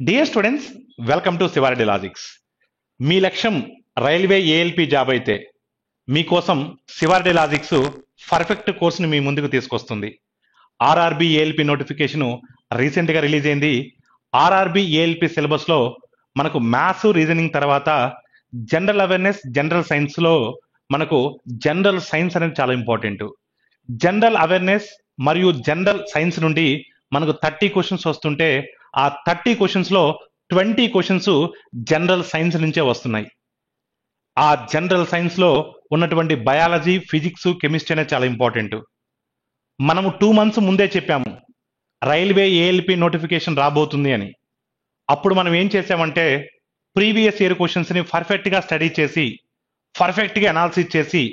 Dear students, welcome to Shiva Reddy logics. మీ లక్ష్యం railway ALP job అయితే మీకోసం శివారెడ్డి లాజిక్స్ పర్ఫెక్ట్ కోర్సుని మీ ముందుకు తీసుకొస్తుంది. ఆర్ఆర్బి ఏఎల్పి నోటిఫికేషన్ రీసెంట్గా రిలీజ్ అయింది. ఆర్ఆర్బి ఏఎల్పి సిలబస్లో మనకు మ్యాథ్స్, రీజనింగ్ తర్వాత జనరల్ అవేర్నెస్, జనరల్ సైన్స్లో మనకు జనరల్ సైన్స్ అనేది చాలా ఇంపార్టెంట్. జనరల్ అవేర్నెస్ మరియు జనరల్ సైన్స్ నుండి మనకు 30 క్వశ్చన్స్ వస్తుంటే ఆ 30 క్వశ్చన్స్లో 20 క్వశ్చన్స్ జనరల్ సైన్స్ నుంచే వస్తున్నాయి. ఆ జనరల్ సైన్స్లో ఉన్నటువంటి బయాలజీ, ఫిజిక్స్, కెమిస్ట్రీ అనేది చాలా ఇంపార్టెంట్. మనము 2 months ముందే చెప్పాము రైల్వే ఏఎల్పి నోటిఫికేషన్ రాబోతుంది అని. అప్పుడు మనం ఏం చేసామంటే ప్రీవియస్ ఇయర్ క్వశ్చన్స్ని పర్ఫెక్ట్గా స్టడీ చేసి, పర్ఫెక్ట్గా అనాలిసిస్ చేసి,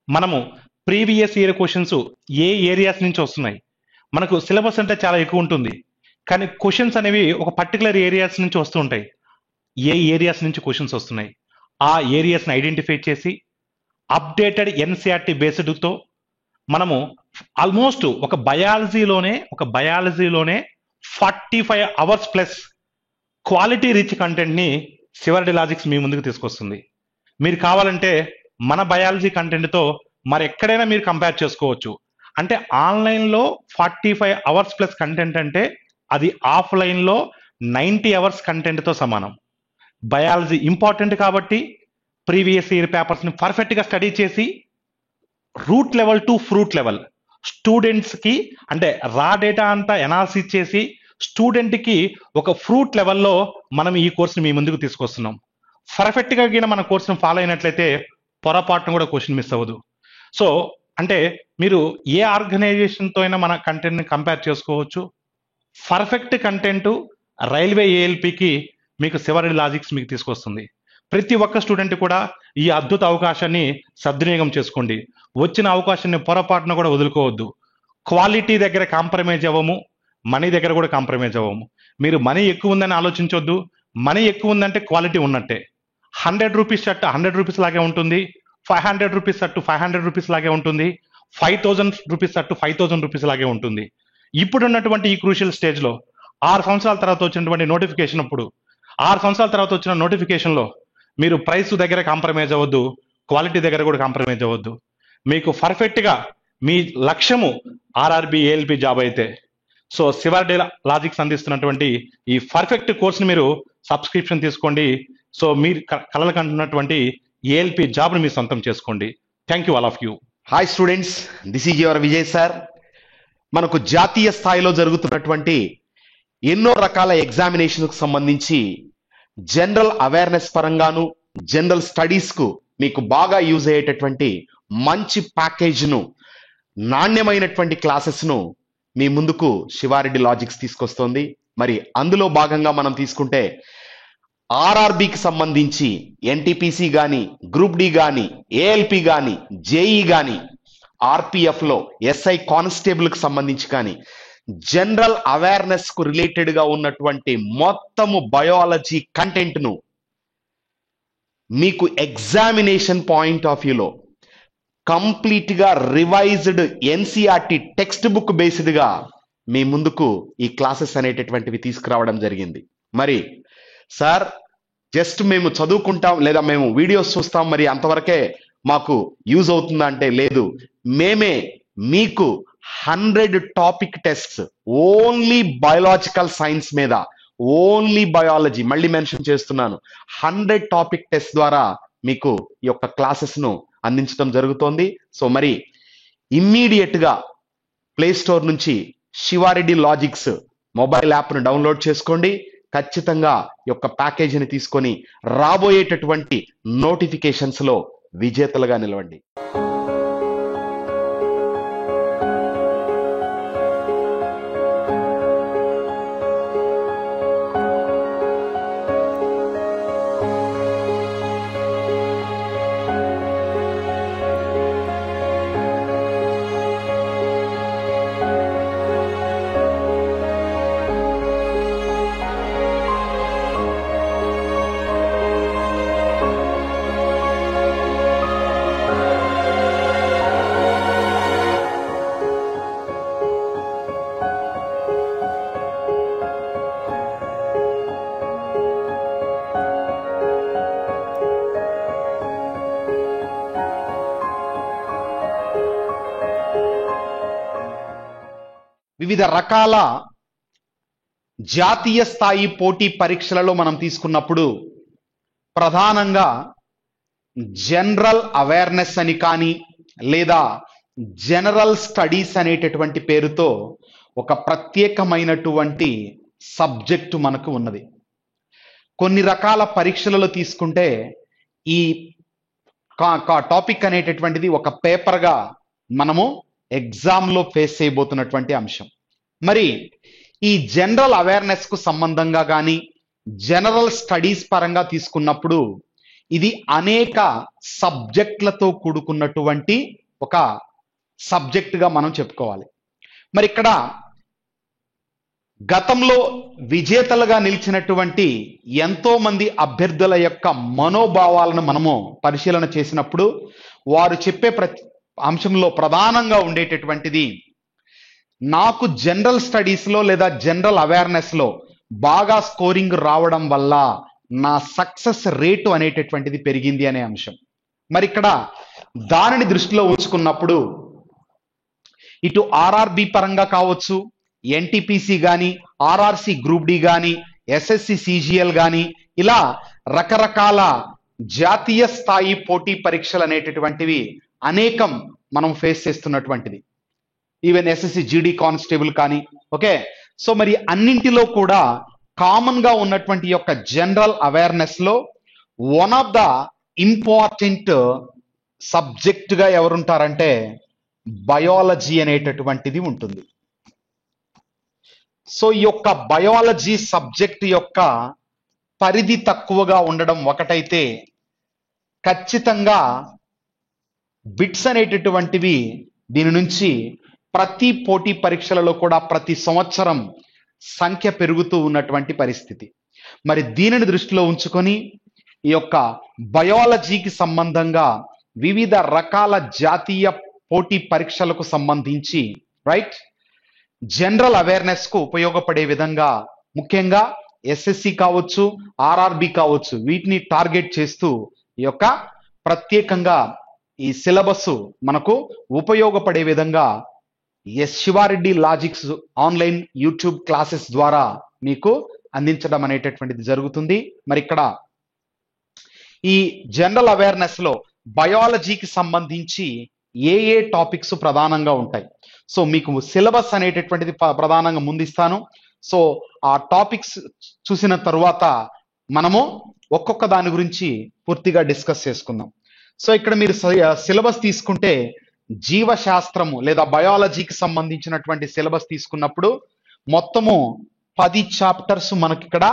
మనము ప్రీవియస్ ఇయర్ క్వశ్చన్స్ ఏ ఏరియాస్ నుంచి వస్తున్నాయి, మనకు సిలబస్ అంటే చాలా ఎక్కువ ఉంటుంది కానీ క్వశ్చన్స్ అనేవి ఒక పర్టికులర్ ఏరియాస్ నుంచి వస్తూ ఉంటాయి. ఏ ఏరియాస్ నుంచి క్వశ్చన్స్ వస్తున్నాయి ఆ ఏరియాస్ని ఐడెంటిఫై చేసి అప్డేటెడ్ ఎన్సీఆర్టీ బేస్డ్తో మనము ఆల్మోస్ట్ ఒక బయాలజీలోనే 45 hours ప్లస్ క్వాలిటీ రిచ్ కంటెంట్ని శివారెడ్డి లాజిక్స్ మీ ముందుకు తీసుకొస్తుంది. మీరు కావాలంటే మన బయాలజీ కంటెంట్తో మరి ఎక్కడైనా మీరు కంపేర్ చేసుకోవచ్చు. అంటే ఆన్లైన్లో 45 hours ప్లస్ కంటెంట్ అంటే అది ఆఫ్లైన్లో 90 hours కంటెంట్తో సమానం. బయాలజీ ఇంపార్టెంట్ కాబట్టి ప్రీవియస్ ఇయర్ పేపర్స్ని పర్ఫెక్ట్గా స్టడీ చేసి root level to fruit level స్టూడెంట్స్కి, అంటే రా డేటా అంతా ఎనాలిసిస్ చేసి స్టూడెంట్కి ఒక ఫ్రూట్ లెవెల్లో మనం ఈ కోర్సుని మీ ముందుకు తీసుకొస్తున్నాం. పర్ఫెక్ట్గా గిన మన కోర్సును ఫాలో అయినట్లయితే పొరపాటును కూడా క్వశ్చన్ మిస్ అవ్వదు. సో అంటే మీరు ఏ ఆర్గనైజేషన్తో అయినా మన కంటెంట్ని కంపేర్ చేసుకోవచ్చు. పర్ఫెక్ట్ కంటెంట్ రైల్వే ఏఎల్పికి మీకు శివారెడ్డి లాజిక్స్ మీకు తీసుకొస్తుంది. ప్రతి ఒక్క స్టూడెంట్ కూడా ఈ అద్భుత అవకాశాన్ని సద్వినియోగం చేసుకోండి. వచ్చిన అవకాశాన్ని పొరపాటున కూడా వదులుకోవద్దు. క్వాలిటీ దగ్గర కాంప్రమైజ్ అవ్వము, మనీ దగ్గర కూడా కాంప్రమైజ్ అవ్వము. మీరు మనీ ఎక్కువ ఉందని ఆలోచించొద్దు. మనీ ఎక్కువ ఉందంటే క్వాలిటీ ఉన్నట్టే. 100 రూపీస్ షర్ట్ 100 రూపీస్ లాగే ఉంటుంది, 500 రూపీస్ షర్ట్ 500 రూపీస్ లాగే ఉంటుంది, 5000 రూపీస్ షర్ట్ 5000 రూపీస్ లాగే ఉంటుంది. ఇప్పుడున్నటువంటి ఈ క్రూషియల్ స్టేజ్లో 6 సంవత్సరాల తర్వాత వచ్చినటువంటి నోటిఫికేషన్, అప్పుడు 6 సంవత్సరాల తర్వాత వచ్చిన నోటిఫికేషన్లో మీరు ప్రైస్ దగ్గర కాంప్రమైజ్ అవ్వద్దు, క్వాలిటీ దగ్గర కూడా కాంప్రమైజ్ అవ్వద్దు. మీకు పర్ఫెక్ట్గా మీ లక్ష్యము ఆర్ఆర్బి ఏఎల్పి జాబ్ అయితే సో శివారెడ్డి లాజిక్స్ అందిస్తున్నటువంటి ఈ పర్ఫెక్ట్ కోర్స్ని మీరు సబ్స్క్రిప్షన్ తీసుకోండి. సో మీరు కలలు కంటున్నటువంటి ఏఎల్పి జాబ్ని మీరు సొంతం చేసుకోండి. Thank you all of you. Hi students, this is your Vijay sir. మనకు జాతీయ స్థాయిలో జరుగుతున్నటువంటి ఎన్నో రకాల ఎగ్జామినేషన్కు సంబంధించి జనరల్ అవేర్నెస్ పరంగాను, జనరల్ స్టడీస్కు మీకు బాగా యూజ్ అయ్యేటటువంటి మంచి ప్యాకేజ్ను, నాణ్యమైనటువంటి క్లాసెస్ను మీ ముందుకు శివారెడ్డి లాజిక్స్ తీసుకొస్తోంది. మరి అందులో భాగంగా మనం తీసుకుంటే ఆర్ఆర్బికి సంబంధించి ఎన్టీపీసీ కానీ, గ్రూప్ డి కానీ, ఏఎల్పి కానీ, జేఈ కానీ, ఆర్పిఎఫ్లో ఎస్ఐ కానిస్టేబుల్కి సంబంధించి కానీ జనరల్ అవేర్నెస్ కు రిలేటెడ్ గా ఉన్నటువంటి మొత్తము బయాలజీ కంటెంట్ను మీకు ఎగ్జామినేషన్ పాయింట్ ఆఫ్ వ్యూలో కంప్లీట్ గా revised NCERT text book based గా మీ ముందుకు ఈ క్లాసెస్ అనేటటువంటివి తీసుకురావడం జరిగింది. మరి సార్ జస్ట్ మేము చదువుకుంటాం లేదా మేము వీడియోస్ చూస్తాం, మరి అంతవరకే మాకు యూజ్ అవుతుందా అంటే లేదు. మేమే మీకు 100 topic tests only biological science మీద, ఓన్లీ బయాలజీ, మళ్ళీ మెన్షన్ చేస్తున్నాను, 100 టాపిక్ టెస్ట్ ద్వారా మీకు ఈ యొక్క క్లాసెస్ ను అందించడం జరుగుతోంది. సో మరి ఇమ్మీడియట్ గా ప్లే స్టోర్ నుంచి శివారెడ్డి లాజిక్స్ మొబైల్ యాప్ను డౌన్లోడ్ చేసుకోండి. ఖచ్చితంగా ఈ యొక్క ప్యాకేజీని తీసుకొని రాబోయేటటువంటి నోటిఫికేషన్స్ లో విజేతలుగా నిలవండి. వివిధ రకాల జాతీయ స్థాయి పోటీ పరీక్షలలో మనం తీసుకున్నప్పుడు ప్రధానంగా జనరల్ అవేర్నెస్ అని కానీ లేదా జనరల్ స్టడీస్ అనేటటువంటి పేరుతో ఒక ప్రత్యేకమైనటువంటి సబ్జెక్టు మనకు ఉన్నది. కొన్ని రకాల పరీక్షలలో తీసుకుంటే ఈ టాపిక్ అనేటటువంటిది ఒక పేపర్గా మనము ఎగ్జామ్లో ఫేస్ చేయబోతున్నటువంటి అంశం. మరి ఈ జనరల్ అవేర్నెస్ కు సంబంధంగా కానీ జనరల్ స్టడీస్ పరంగా తీసుకున్నప్పుడు ఇది అనేక సబ్జెక్టులతో కూడుకున్నటువంటి ఒక సబ్జెక్టుగా మనం చెప్పుకోవాలి. మరి ఇక్కడ గతంలో విజేతలుగా నిలిచినటువంటి ఎంతో మంది అభ్యర్థుల యొక్క మనోభావాలను మనము పరిశీలన చేసినప్పుడు వారు చెప్పే అంశంలో ప్రధానంగా ఉండేటటువంటిది, నాకు జనరల్ స్టడీస్లో లేదా జనరల్ అవేర్నెస్లో బాగా స్కోరింగ్ రావడం వల్ల నా సక్సెస్ రేటు అనేటటువంటిది పెరిగింది అనే అంశం. మరి ఇక్కడ దానిని దృష్టిలో ఉంచుకున్నప్పుడు ఇటు ఆర్ఆర్బి పరంగా కావచ్చు, ఎన్టీపీసీ కానీ, ఆర్ఆర్సి గ్రూప్ డి కానీ, ఎస్ఎస్సి సిజిఎల్ కానీ, ఇలా రకరకాల జాతీయ స్థాయి పోటీ పరీక్షలు అనేటటువంటివి అనేకం మనం ఫేస్ చేస్తున్నటువంటిది. ఈవెన్ ఎస్ఎస్సి జీడీ కానిస్టేబుల్ కానీ. ఓకే, సో మరి అన్నింటిలో కూడా కామన్ గా ఉన్నటువంటి యొక్క జనరల్ అవేర్నెస్ లో one of the important subject గా ఎవరుంటారంటే బయాలజీ అనేటటువంటిది ఉంటుంది. సో ఈ యొక్క బయాలజీ సబ్జెక్ట్ యొక్క పరిధి తక్కువగా ఉండడం ఒకటైతే, ఖచ్చితంగా బిట్స్ అనేటటువంటివి దీని నుంచి ప్రతి పోటీ పరీక్షలలో కూడా ప్రతి సంవత్సరం సంఖ్య పెరుగుతూ ఉన్నటువంటి పరిస్థితి. మరి దీనిని దృష్టిలో ఉంచుకొని ఈ యొక్క బయాలజీకి సంబంధంగా వివిధ రకాల జాతీయ పోటీ పరీక్షలకు సంబంధించి రైట్ జనరల్ అవేర్నెస్ కు ఉపయోగపడే విధంగా ముఖ్యంగా ఎస్ఎస్సి కావచ్చు, ఆర్ఆర్బి కావచ్చు, వీటిని టార్గెట్ చేస్తూ ఈ యొక్క ప్రత్యేకంగా ఈ సిలబస్ మనకు ఉపయోగపడే విధంగా Siva Reddy logics online YouTube classes ద్వారా మీకు అందించడం అనేటటువంటిది జరుగుతుంది. మరి ఇక్కడ ఈ జనరల్ అవేర్నెస్ లో బయాలజీకి సంబంధించి ఏ ఏ టాపిక్స్ ప్రధానంగా ఉంటాయి, సో మీకు సిలబస్ అనేటటువంటిది ప్రధానంగా ముందిస్తాను. సో ఆ టాపిక్స్ చూసిన తరువాత మనము ఒక్కొక్క దాని గురించి పూర్తిగా డిస్కస్ చేసుకుందాం. సో ఇక్కడ మీరు సిలబస్ తీసుకుంటే జీవశాస్త్రము లేదా బయాలజీకి సంబంధించినటువంటి సిలబస్ తీసుకున్నప్పుడు మొత్తము 10 చాప్టర్స్ మనకి ఇక్కడ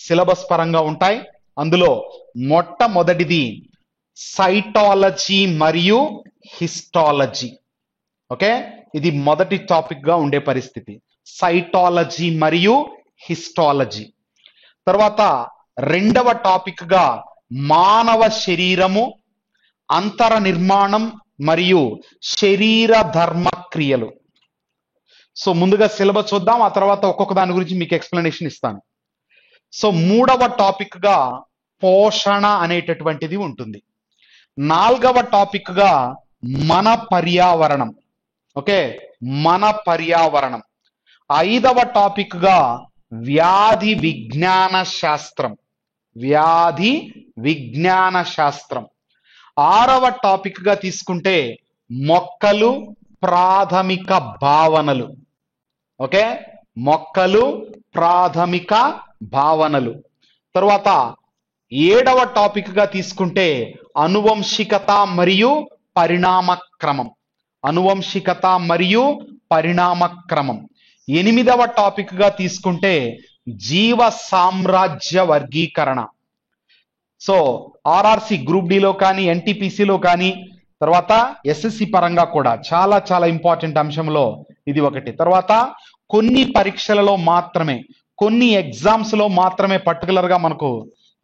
సిలబస్ పరంగా ఉంటాయి. అందులో మొట్టమొదటిది సైటాలజీ మరియు హిస్టాలజీ. ఓకే, ఇది మొదటి టాపిక్ గా ఉండే పరిస్థితి, సైటాలజీ మరియు హిస్టాలజీ. తర్వాత రెండవ టాపిక్ గా మానవ శరీరము, అంతర నిర్మాణం మరియు శరీర ధర్మ క్రియలు. సో ముందుగా సిలబస్ చూద్దాం, ఆ తర్వాత ఒక్కొక్క దాని గురించి మీకు ఎక్స్ప్లెనేషన్ ఇస్తాను. సో మూడవ టాపిక్ గా పోషణ అనేటటువంటిది ఉంటుంది. నాలుగవ టాపిక్ గా మన పర్యావరణం. ఓకే, మన పర్యావరణం. ఐదవ టాపిక్ గా వ్యాధి విజ్ఞాన శాస్త్రం, వ్యాధి విజ్ఞాన శాస్త్రం. ఆరవ టాపిక్ గా తీసుకుంటే మొక్కలు ప్రాథమిక భావనలు. ఓకే, మొక్కలు ప్రాథమిక భావనలు. తర్వాత ఏడవ టాపిక్ గా తీసుకుంటే అనువంశికత మరియు పరిణామ క్రమం, అనువంశికత మరియు పరిణామ క్రమం. ఎనిమిదవ టాపిక్ గా తీసుకుంటే జీవ సామ్రాజ్య వర్గీకరణ. సో ఆర్ఆర్సి గ్రూప్ డిలో కానీ, ఎన్టీపీసీలో కానీ, తర్వాత ఎస్ఎస్సి పరంగా కూడా చాలా చాలా ఇంపార్టెంట్ అంశంలో ఇది ఒకటి. తర్వాత కొన్ని పరీక్షలలో మాత్రమే, కొన్ని ఎగ్జామ్స్ లో మాత్రమే పర్టికులర్ గా మనకు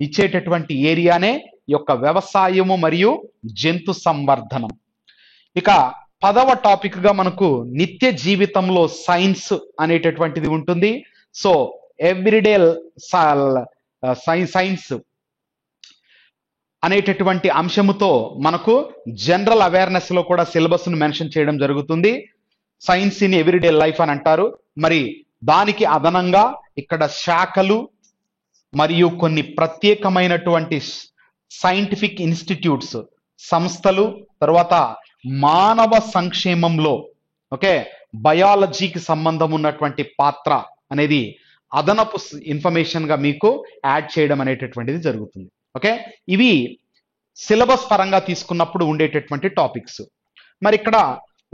ఇచ్చేటటువంటి ఏరియానే ఈ యొక్క వ్యవసాయము మరియు జంతు సంవర్ధనం. ఇక 10వ టాపిక్ గా మనకు నిత్య జీవితంలో సైన్స్ అనేటటువంటిది ఉంటుంది. సో ఎవ్రీడే సైన్స్ అనేటటువంటి అంశముతో మనకు జనరల్ అవేర్నెస్ లో కూడా సిలబస్ ను మెన్షన్ చేయడం జరుగుతుంది. సైన్స్ ఇన్ ఎవ్రీడే లైఫ్ అని అంటారు. మరి దానికి అదనంగా ఇక్కడ శాఖలు మరియు కొన్ని ప్రత్యేకమైనటువంటి సైంటిఫిక్ ఇన్స్టిట్యూట్స్, సంస్థలు, తర్వాత మానవ సంక్షేమంలో ఓకే బయాలజీకి సంబంధం ఉన్నటువంటి పాత్ర అనేది అదనపు ఇన్ఫర్మేషన్ గా మీకు యాడ్ చేయడం అనేటటువంటిది జరుగుతుంది. ఓకే, ఇవి సిలబస్ పరంగా తీసుకున్నప్పుడు ఉండేటటువంటి టాపిక్స్. మరి ఇక్కడ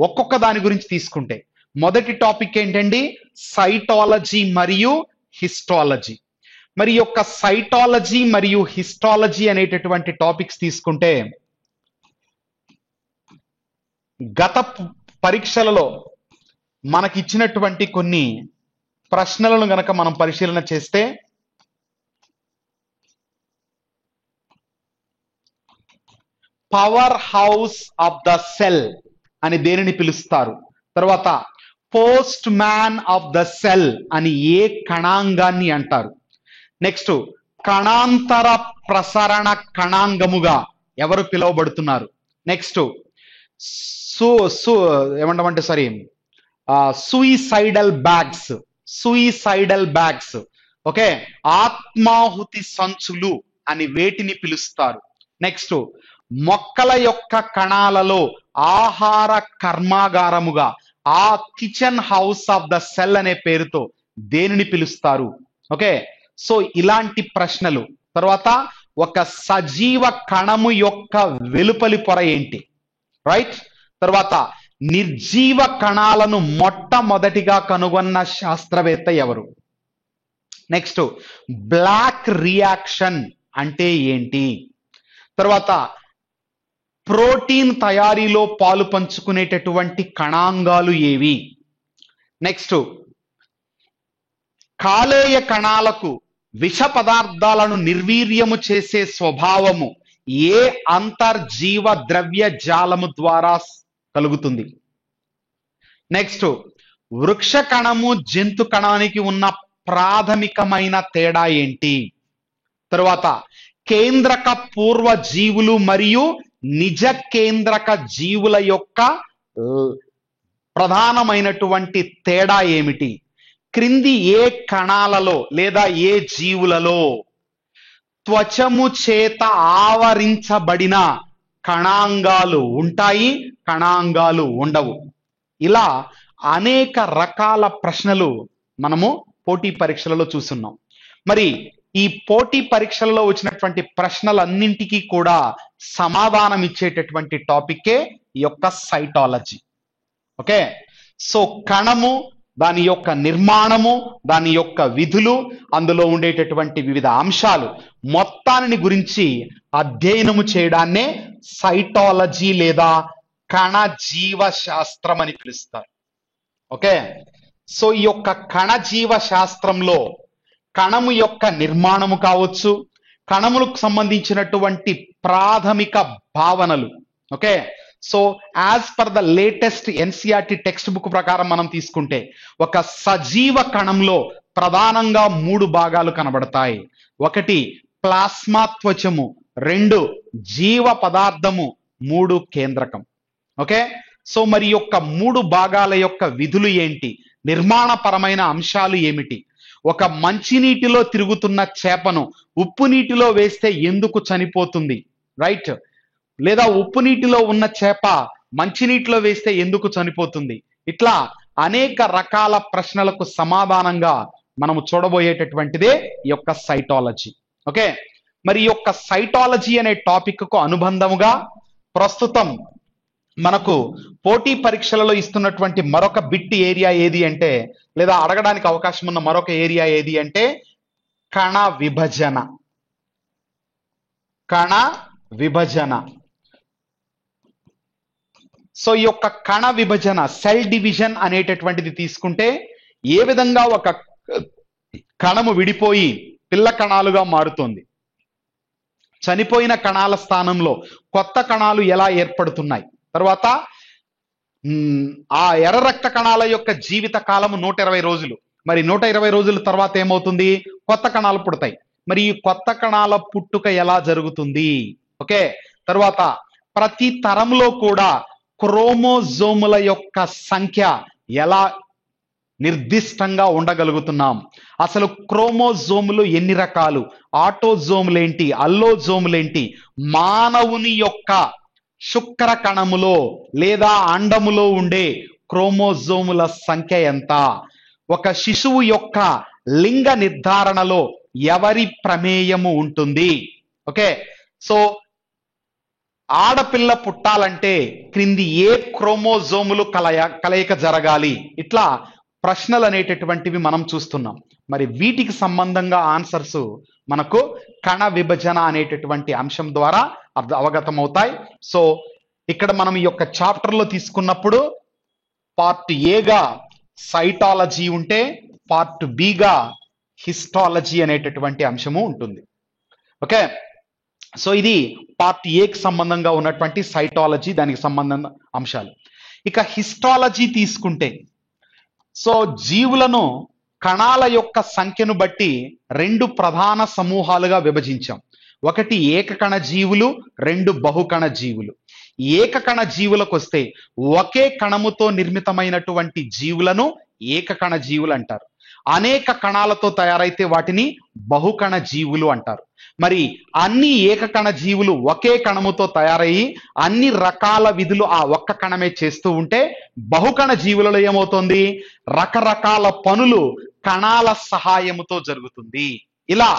ఒక్కొక్క దాని గురించి తీసుకుంటే మొదటి టాపిక్ ఏంటండి, సైటాలజీ మరియు హిస్టాలజీ. మరి యొక్క సైటాలజీ మరియు హిస్టాలజీ అనేటటువంటి టాపిక్స్ తీసుకుంటే గత పరీక్షలలో మనకి ఇచ్చినటువంటి కొన్ని ప్రశ్నలను గనక మనం పరిశీలన చేస్తే power house of the cell అని దేనిని పిలుస్తారు, తర్వాత post man of the cell అని ఏ కణాంగాన్ని అంటారు, నెక్స్ట్ కణాంతర ప్రసరణ కణాంగముగా ఎవరు పిలువబడుతున్నారు, నెక్స్ట్ ఏమంటామంటే సారీ సూయిసైడల్ బ్యాగ్స్ ఓకే ఆత్మాహుతి సంచులు అని వేటిని పిలుస్తారు, నెక్స్ట్ మొక్కల యొక్క కణాలలో ఆహార కర్మాగారముగా ఆ kitchen house of the cell అనే పేరుతో దేనిని పిలుస్తారు. ఓకే, సో ఇలాంటి ప్రశ్నలు. తర్వాత ఒక సజీవ కణము యొక్క వెలుపలి పొర ఏంటి, రైట్. తర్వాత నిర్జీవ కణాలను మొట్టమొదటిగా కనుగొన్న శాస్త్రవేత్త ఎవరు, నెక్స్ట్ బ్లాక్ రియాక్షన్ అంటే ఏంటి, తర్వాత ప్రోటీన్ తయారీలో పాలు పంచుకునేటటువంటి కణాంగాలు ఏవి, నెక్స్ట్ కాలేయ కణాలకు విష పదార్థాలను నిర్వీర్యము చేసే స్వభావము ఏ అంతర్జీవ ద్రవ్య జాలము ద్వారా కలుగుతుంది, నెక్స్ట్ వృక్ష కణము జంతు కణానికి ఉన్న ప్రాథమికమైన తేడా ఏంటి, తరువాత కేంద్రక పూర్వ జీవులు మరియు నిజ కేంద్రక జీవుల యొక్క ప్రధానమైనటువంటి తేడా ఏమిటి, క్రింది ఏ కణాలలో లేదా ఏ జీవులలో త్వచము చేత ఆవరించబడిన కణాంగాలు ఉంటాయి, కణాంగాలు ఉండవు. ఇలా అనేక రకాల ప్రశ్నలు మనము పోటీ పరీక్షలలో చూస్తున్నాం. మరి ఈ పోటీ పరీక్షలలో వచ్చినటువంటి ప్రశ్నలన్నింటికీ కూడా సమాధానం ఇచ్చేటటువంటి టాపికే ఈ యొక్క సైటాలజీ. ఓకే, సో కణము, దాని యొక్క నిర్మాణము, దాని యొక్క విధులు, అందులో ఉండేటటువంటి వివిధ అంశాలు మొత్తాన్ని గురించి అధ్యయనము చేయడాన్నే సైటాలజీ లేదా కణ జీవ శాస్త్రం అని పిలుస్తారు. ఓకే, సో ఈ యొక్క కణ జీవ శాస్త్రంలో కణము యొక్క నిర్మాణము కావచ్చు, కణములకు సంబంధించినటువంటి ప్రాథమిక భావనలు. Okay, so as per the latest NCERT text book ప్రకారం మనం తీసుకుంటే ఒక సజీవ కణంలో ప్రధానంగా 3 భాగాలు కనబడతాయి. ఒకటి ప్లాస్మా త్వచము, 2 జీవ పదార్థము, 3 కేంద్రకం. ఓకే, సో మరి యొక్క 3 భాగాల యొక్క విధులు ఏంటి, నిర్మాణపరమైన అంశాలు ఏమిటి, ఒక మంచినీటిలో తిరుగుతున్న చేపను ఉప్పు నీటిలో వేస్తే ఎందుకు చనిపోతుంది, రైట్, లేదా ఉప్పు నీటిలో ఉన్న చేప మంచినీటిలో వేస్తే ఎందుకు చనిపోతుంది, ఇట్లా అనేక రకాల ప్రశ్నలకు సమాధానంగా మనము చూడబోయేటటువంటిదే ఈ యొక్క సైటాలజీ. ఓకే, మరి ఈ యొక్క సైటాలజీ అనే టాపిక్ కు అనుబంధముగా ప్రస్తుతం మనకు పోటీ పరీక్షలలో ఇస్తున్నటువంటి మరొక బిట్ ఏరియా ఏది అంటే, లేదా అడగడానికి అవకాశం ఉన్న మరొక ఏరియా ఏది అంటే కణ విభజన. కణ విభజన. సో ఈ యొక్క కణ విభజన, సెల్ డివిజన్ అనేటటువంటిది తీసుకుంటే ఏ విధంగా ఒక కణము విడిపోయి పిల్ల కణాలుగా మారుతుంది, చనిపోయిన కణాల స్థానంలో కొత్త కణాలు ఎలా ఏర్పడుతున్నాయి, తర్వాత ఆ ఎర్ర రక్త కణాల యొక్క జీవిత కాలము 120 రోజులు. మరి 120 రోజుల తర్వాత ఏమవుతుంది, కొత్త కణాలు పుడతాయి. మరి ఈ కొత్త కణాల పుట్టుక ఎలా జరుగుతుంది. ఓకే, తర్వాత ప్రతి తరంలో కూడా క్రోమోజోముల యొక్క సంఖ్య ఎలా నిర్దిష్టంగా ఉండగలుగుతున్నాం? అసలు క్రోమోజోములు ఎన్ని రకాలు? ఆటోజోములేంటి, అల్లోజోములేంటి? మానవుని యొక్క శుక్ర కణములో లేదా అండములో ఉండే క్రోమోజోముల సంఖ్య ఎంత? ఒక శిశువు యొక్క లింగ నిర్ధారణలో ఎవరి ప్రమేయము ఉంటుంది? ఓకే, సో ఆడపిల్ల పుట్టాలంటే క్రింది ఏ క్రోమోజోములు కలయిక జరగాలి? ఇట్లా ప్రశ్నలు అనేటటువంటివి మనం చూస్తున్నాం. మరి వీటికి సంబంధంగా ఆన్సర్స్ మనకు కణ విభజన అనేటటువంటి అంశం ద్వారా అవగతమవుతాయి. సో ఇక్కడ మనం ఈ యొక్క చాప్టర్లో తీసుకున్నప్పుడు పార్ట్ ఏగా సైటాలజీ ఉంటే పార్ట్ బిగా హిస్టాలజీ అనేటటువంటి అంశము ఉంటుంది. ఓకే, సో ఇది పార్ట్ ఏకి సంబంధంగా ఉన్నటువంటి సైటాలజీ, దానికి సంబంధంగా అంశాలు. ఇక హిస్టాలజీ తీసుకుంటే, సో జీవులను కణాల యొక్క సంఖ్యను బట్టి రెండు ప్రధాన సమూహాలుగా విభజించాం. ఒకటి ఏకకణ జీవులు, రెండు బహుకణ జీవులు. ఏకకణ జీవులకు వస్తే ఒకే కణముతో నిర్మితమైనటువంటి జీవులను ఏకకణ జీవులు అంటారు. అనేక కణాలతో తయారైతే వాటిని బహుకణ జీవులు అంటారు. మరి అన్ని ఏకకణ జీవులు ఒకే కణముతో తయారయ్యి అన్ని రకాల విధులు ఆ ఒక్క కణమే చేస్తూ ఉంటే బహుకణ జీవులలో ఏమవుతుంది? రకరకాల పనులు కణాల సహాయముతో జరుగుతుంది. ఇలా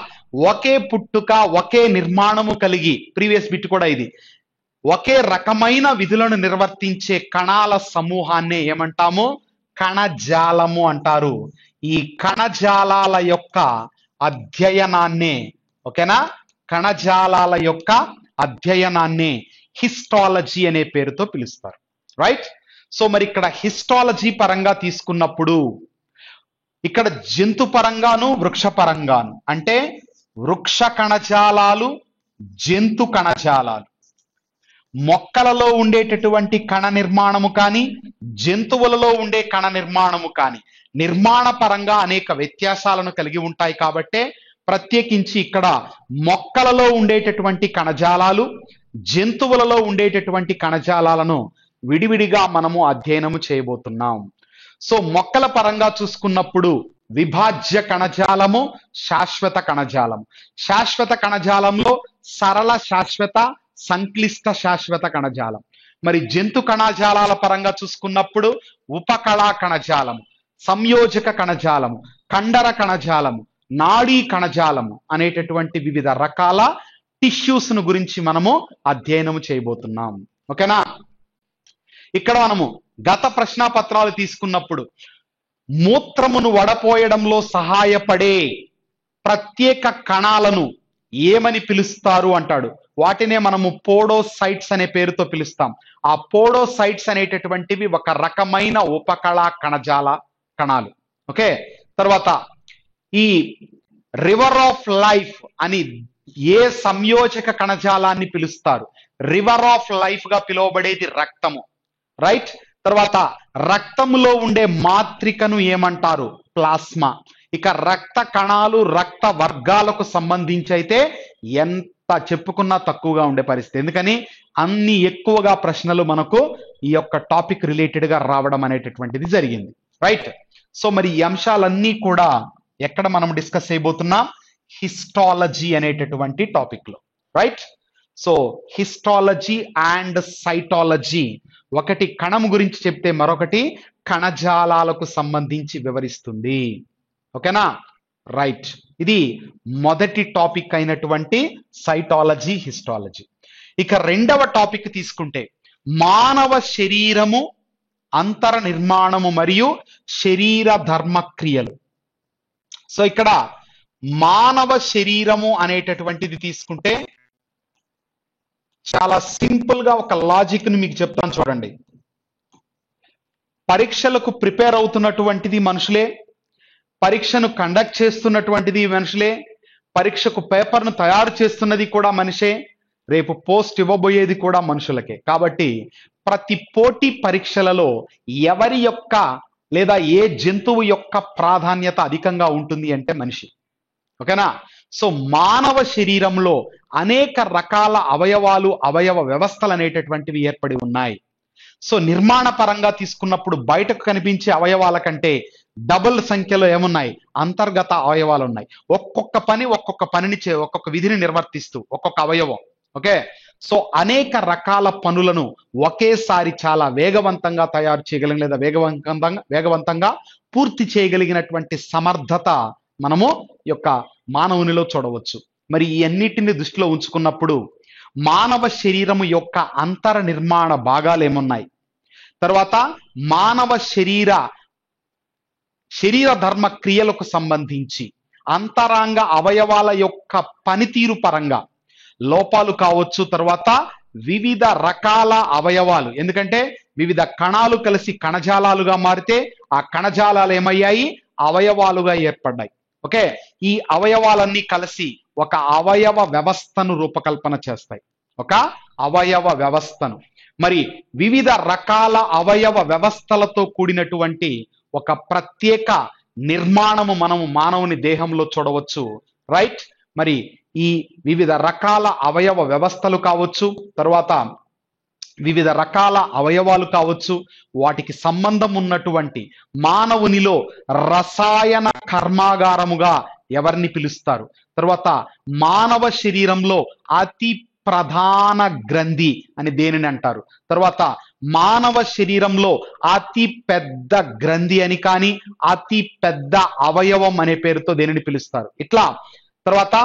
ఒకే పుట్టుక, ఒకే నిర్మాణము కలిగి, ప్రీవియస్ బిట్ కూడా ఇది, ఒకే రకమైన విధులను నిర్వర్తించే కణాల సమూహాన్నే ఏమంటాము? కణజాలము అంటారు. ఈ కణజాలాల యొక్క అధ్యయనాన్నే, ఓకేనా, కణజాలాల యొక్క అధ్యయనాన్నే హిస్టాలజీ అనే పేరుతో పిలుస్తారు. రైట్? సో మరి ఇక్కడ హిస్టాలజీ పరంగా తీసుకున్నప్పుడు ఇక్కడ జంతు పరంగాను వృక్ష పరంగాను, అంటే వృక్ష కణజాలాలు, జంతు కణజాలాలు, మొక్కలలో ఉండేటటువంటి కణ నిర్మాణము కానీ జంతువులలో ఉండే కణ నిర్మాణము కానీ నిర్మాణ పరంగా అనేక వ్యత్యాసాలను కలిగి ఉంటాయి. కాబట్టే ప్రత్యేకించి ఇక్కడ మొక్కలలో ఉండేటటువంటి కణజాలాలు, జంతువులలో ఉండేటటువంటి కణజాలాలను విడివిడిగా మనము అధ్యయనము చేయబోతున్నాం. సో మొక్కల పరంగా చూసుకున్నప్పుడు విభాజ్య కణజాలము, శాశ్వత కణజాలం. శాశ్వత కణజాలంలో సరళ శాశ్వత, సంక్లిష్ట శాశ్వత కణజాలం. మరి జంతు కణజాలాల పరంగా చూసుకున్నప్పుడు ఉపకళా కణజాలము, సంయోజక కణజాలము, కండర కణజాలము, నాడీ కణజాలము అనేటటువంటి వివిధ రకాల టిష్యూస్ ను గురించి మనము అధ్యయనం చేయబోతున్నాం. ఓకేనా? ఇక్కడ మనము గత ప్రశ్నాపత్రాలు తీసుకున్నప్పుడు మూత్రమును వడపోయడంలో సహాయపడే ప్రత్యేక కణాలను ఏమని పిలుస్తారు అంటాడు. వాటినే మనము పోడోసైట్స్ అనే పేరుతో పిలుస్తాం. ఆ పోడోసైట్స్ అనేటటువంటివి ఒక రకమైన ఉపకళా కణజాల కణాలు. ఓకే, తర్వాత ఈ రివర్ ఆఫ్ లైఫ్ అని ఏ సంయోజక కణజాలాన్ని పిలుస్తారు? రివర్ ఆఫ్ లైఫ్ గా పిలువబడేది రక్తము. రైట్? తర్వాత రక్తములో ఉండే మాత్రికను ఏమంటారు? ప్లాస్మా. ఇక రక్త కణాలు, రక్త వర్గాలకు సంబంధించి అయితే ఎంత చెప్పుకున్నా తక్కువగా ఉండే పరిస్థితి. ఎందుకని అన్ని ఎక్కువగా ప్రశ్నలు మనకు ఈ యొక్క టాపిక్ రిలేటెడ్ గా రావడం అనేటటువంటిది జరిగింది. రైట్? సో మరి ఈ అంశాలన్నీ కూడా ఎక్కడ మనం డిస్కస్ చేయబోతున్నాం? హిస్టాలజీ అనేటటువంటి టాపిక్ లో. Right? So histology and cytology, ఒకటి కణం గురించి చెప్తే మరొకటి కణజాలాలకు సంబంధించి వివరిస్తుంది. ఓకేనా? రైట్, ఇది మొదటి టాపిక్ అయినటువంటి సైటాలజీ, హిస్టాలజీ. ఇక రెండవ టాపిక్ తీసుకుంటే మానవ శరీరము, అంతర నిర్మాణము మరియు శరీర ధర్మక్రియలు. సో ఇక్కడ మానవ శరీరము అనేటటువంటిది తీసుకుంటే చాలా సింపుల్ గా ఒక లాజిక్ ని మీకు చెప్తాను చూడండి. పరీక్షలకు ప్రిపేర్ అవుతున్నటువంటిది మనుషులే, పరీక్షను కండక్ట్ చేస్తున్నటువంటిది మనుషులే, పరీక్షకు పేపర్ను తయారు చేస్తున్నది కూడా మనిషే, రేపు పోస్ట్ ఇవ్వబోయేది కూడా మనుషులకే. కాబట్టి ప్రతి పోటీ పరీక్షలలో ఎవరి యొక్క లేదా ఏ జంతువు యొక్క ప్రాధాన్యత అధికంగా ఉంటుంది అంటే మనిషి. ఓకేనా? సో మానవ శరీరంలో అనేక రకాల అవయవాలు, అవయవ వ్యవస్థలు అనేటటువంటివి ఏర్పడి ఉన్నాయి. సో నిర్మాణ పరంగా తీసుకున్నప్పుడు బయటకు కనిపించే అవయవాల కంటే డబుల్ సంఖ్యలో ఏమున్నాయి, అంతర్గత అవయవాలు ఉన్నాయి. ఒక్కొక్క పనిని ఒక్కొక్క విధిని నిర్వర్తిస్తూ ఒక్కొక్క అవయవం. ఓకే, సో అనేక రకాల పనులను ఒకేసారి చాలా వేగవంతంగా తయారు చేయగలిగిన లేదా వేగవంతంగా పూర్తి చేయగలిగినటువంటి సమర్థత మనము యొక్క మానవునిలో చూడవచ్చు. మరి ఈ అన్నిటిని దృష్టిలో ఉంచుకున్నప్పుడు మానవ శరీరము యొక్క అంతర నిర్మాణ భాగాలు ఏమున్నాయి, తర్వాత మానవ శరీర ధర్మ క్రియలకు సంబంధించి అంతరాంగ అవయవాల యొక్క పనితీరు పరంగా లోపాలు కావచ్చు, తర్వాత వివిధ రకాల అవయవాలు, ఎందుకంటే వివిధ కణాలు కలిసి కణజాలాలుగా మారితే ఆ కణజాలాలు ఏమయ్యాయి, అవయవాలుగా ఏర్పడ్డాయి. ఓకే, ఈ అవయవాలన్నీ కలిసి ఒక అవయవ వ్యవస్థను రూపకల్పన చేస్తాయి, ఒక అవయవ వ్యవస్థను. మరి వివిధ రకాల అవయవ వ్యవస్థలతో కూడినటువంటి ఒక ప్రత్యేక నిర్మాణము మనము మానవుని దేహంలో చూడవచ్చు. రైట్, మరి ఈ వివిధ రకాల అవయవ వ్యవస్థలు కావచ్చు, తర్వాత వివిధ రకాల అవయవాలు కావచ్చు, వాటికి సంబంధం ఉన్నటువంటి మానవునిలో రసాయన కర్మాగారముగా ఎవరిని పిలుస్తారు, తర్వాత మానవ శరీరంలో అతి ప్రధాన గ్రంథి అని దేనిని అంటారు, తర్వాత మానవ శరీరంలో అతి పెద్ద గ్రంథి అని కానీ అతి పెద్ద అవయవం అనే పేరుతో దేనిని పిలుస్తారు. ఇట్లా తర్వాత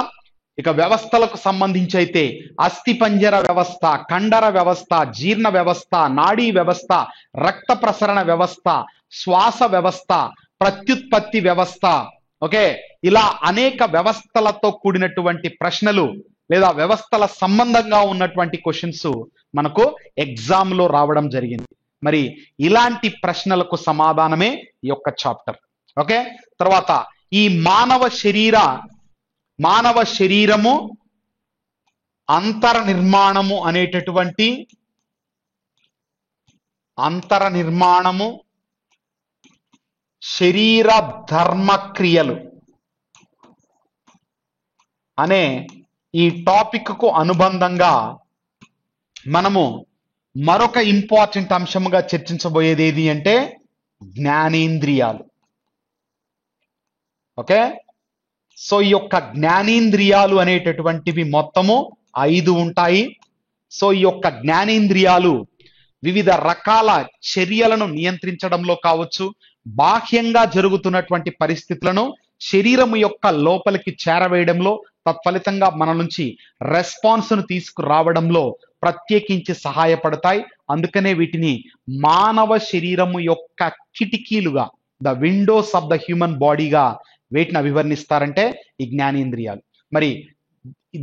ఇక వ్యవస్థలకు సంబంధించి అయితే అస్థిపంజర వ్యవస్థ, కండర వ్యవస్థ, జీర్ణ వ్యవస్థ, నాడీ వ్యవస్థ, రక్త ప్రసరణ వ్యవస్థ, శ్వాస వ్యవస్థ, ప్రత్యుత్పత్తి వ్యవస్థ. ఓకే, ఇలా అనేక వ్యవస్థలతో కూడినటువంటి ప్రశ్నలు లేదా వ్యవస్థల సంబంధంగా ఉన్నటువంటి క్వశ్చన్స్ మనకు ఎగ్జామ్ లో రావడం జరిగింది. మరి ఇలాంటి ప్రశ్నలకు సమాధానమే ఈ యొక్క చాప్టర్. ఓకే, తర్వాత ఈ మానవ శరీరము అంతర నిర్మాణము శరీర ధర్మక్రియలు అనే ఈ టాపిక్ కు అనుబంధంగా మనము మరొక ఇంపార్టెంట్ అంశముగా చర్చించబోయేది ఏది అంటే జ్ఞానేంద్రియాలు. ఓకే, సో ఈ యొక్క జ్ఞానేంద్రియాలు అనేటటువంటివి మొత్తము 5 ఉంటాయి. సో ఈ యొక్క జ్ఞానేంద్రియాలు వివిధ రకాల చర్యలను నియంత్రించడంలో కావచ్చు, బాహ్యంగా జరుగుతున్నటువంటి పరిస్థితులను శరీరము యొక్క లోపలికి చేరవేయడంలో, తత్ఫలితంగా మన నుంచి రెస్పాన్స్ ను తీసుకురావడంలో ప్రత్యేకించి సహాయపడతాయి. అందుకనే వీటిని మానవ శరీరము యొక్క కిటికీలుగా, the windows of the human బాడీగా వీటిని అభివర్ణిస్తారంటే ఈ జ్ఞానేంద్రియాలు. మరి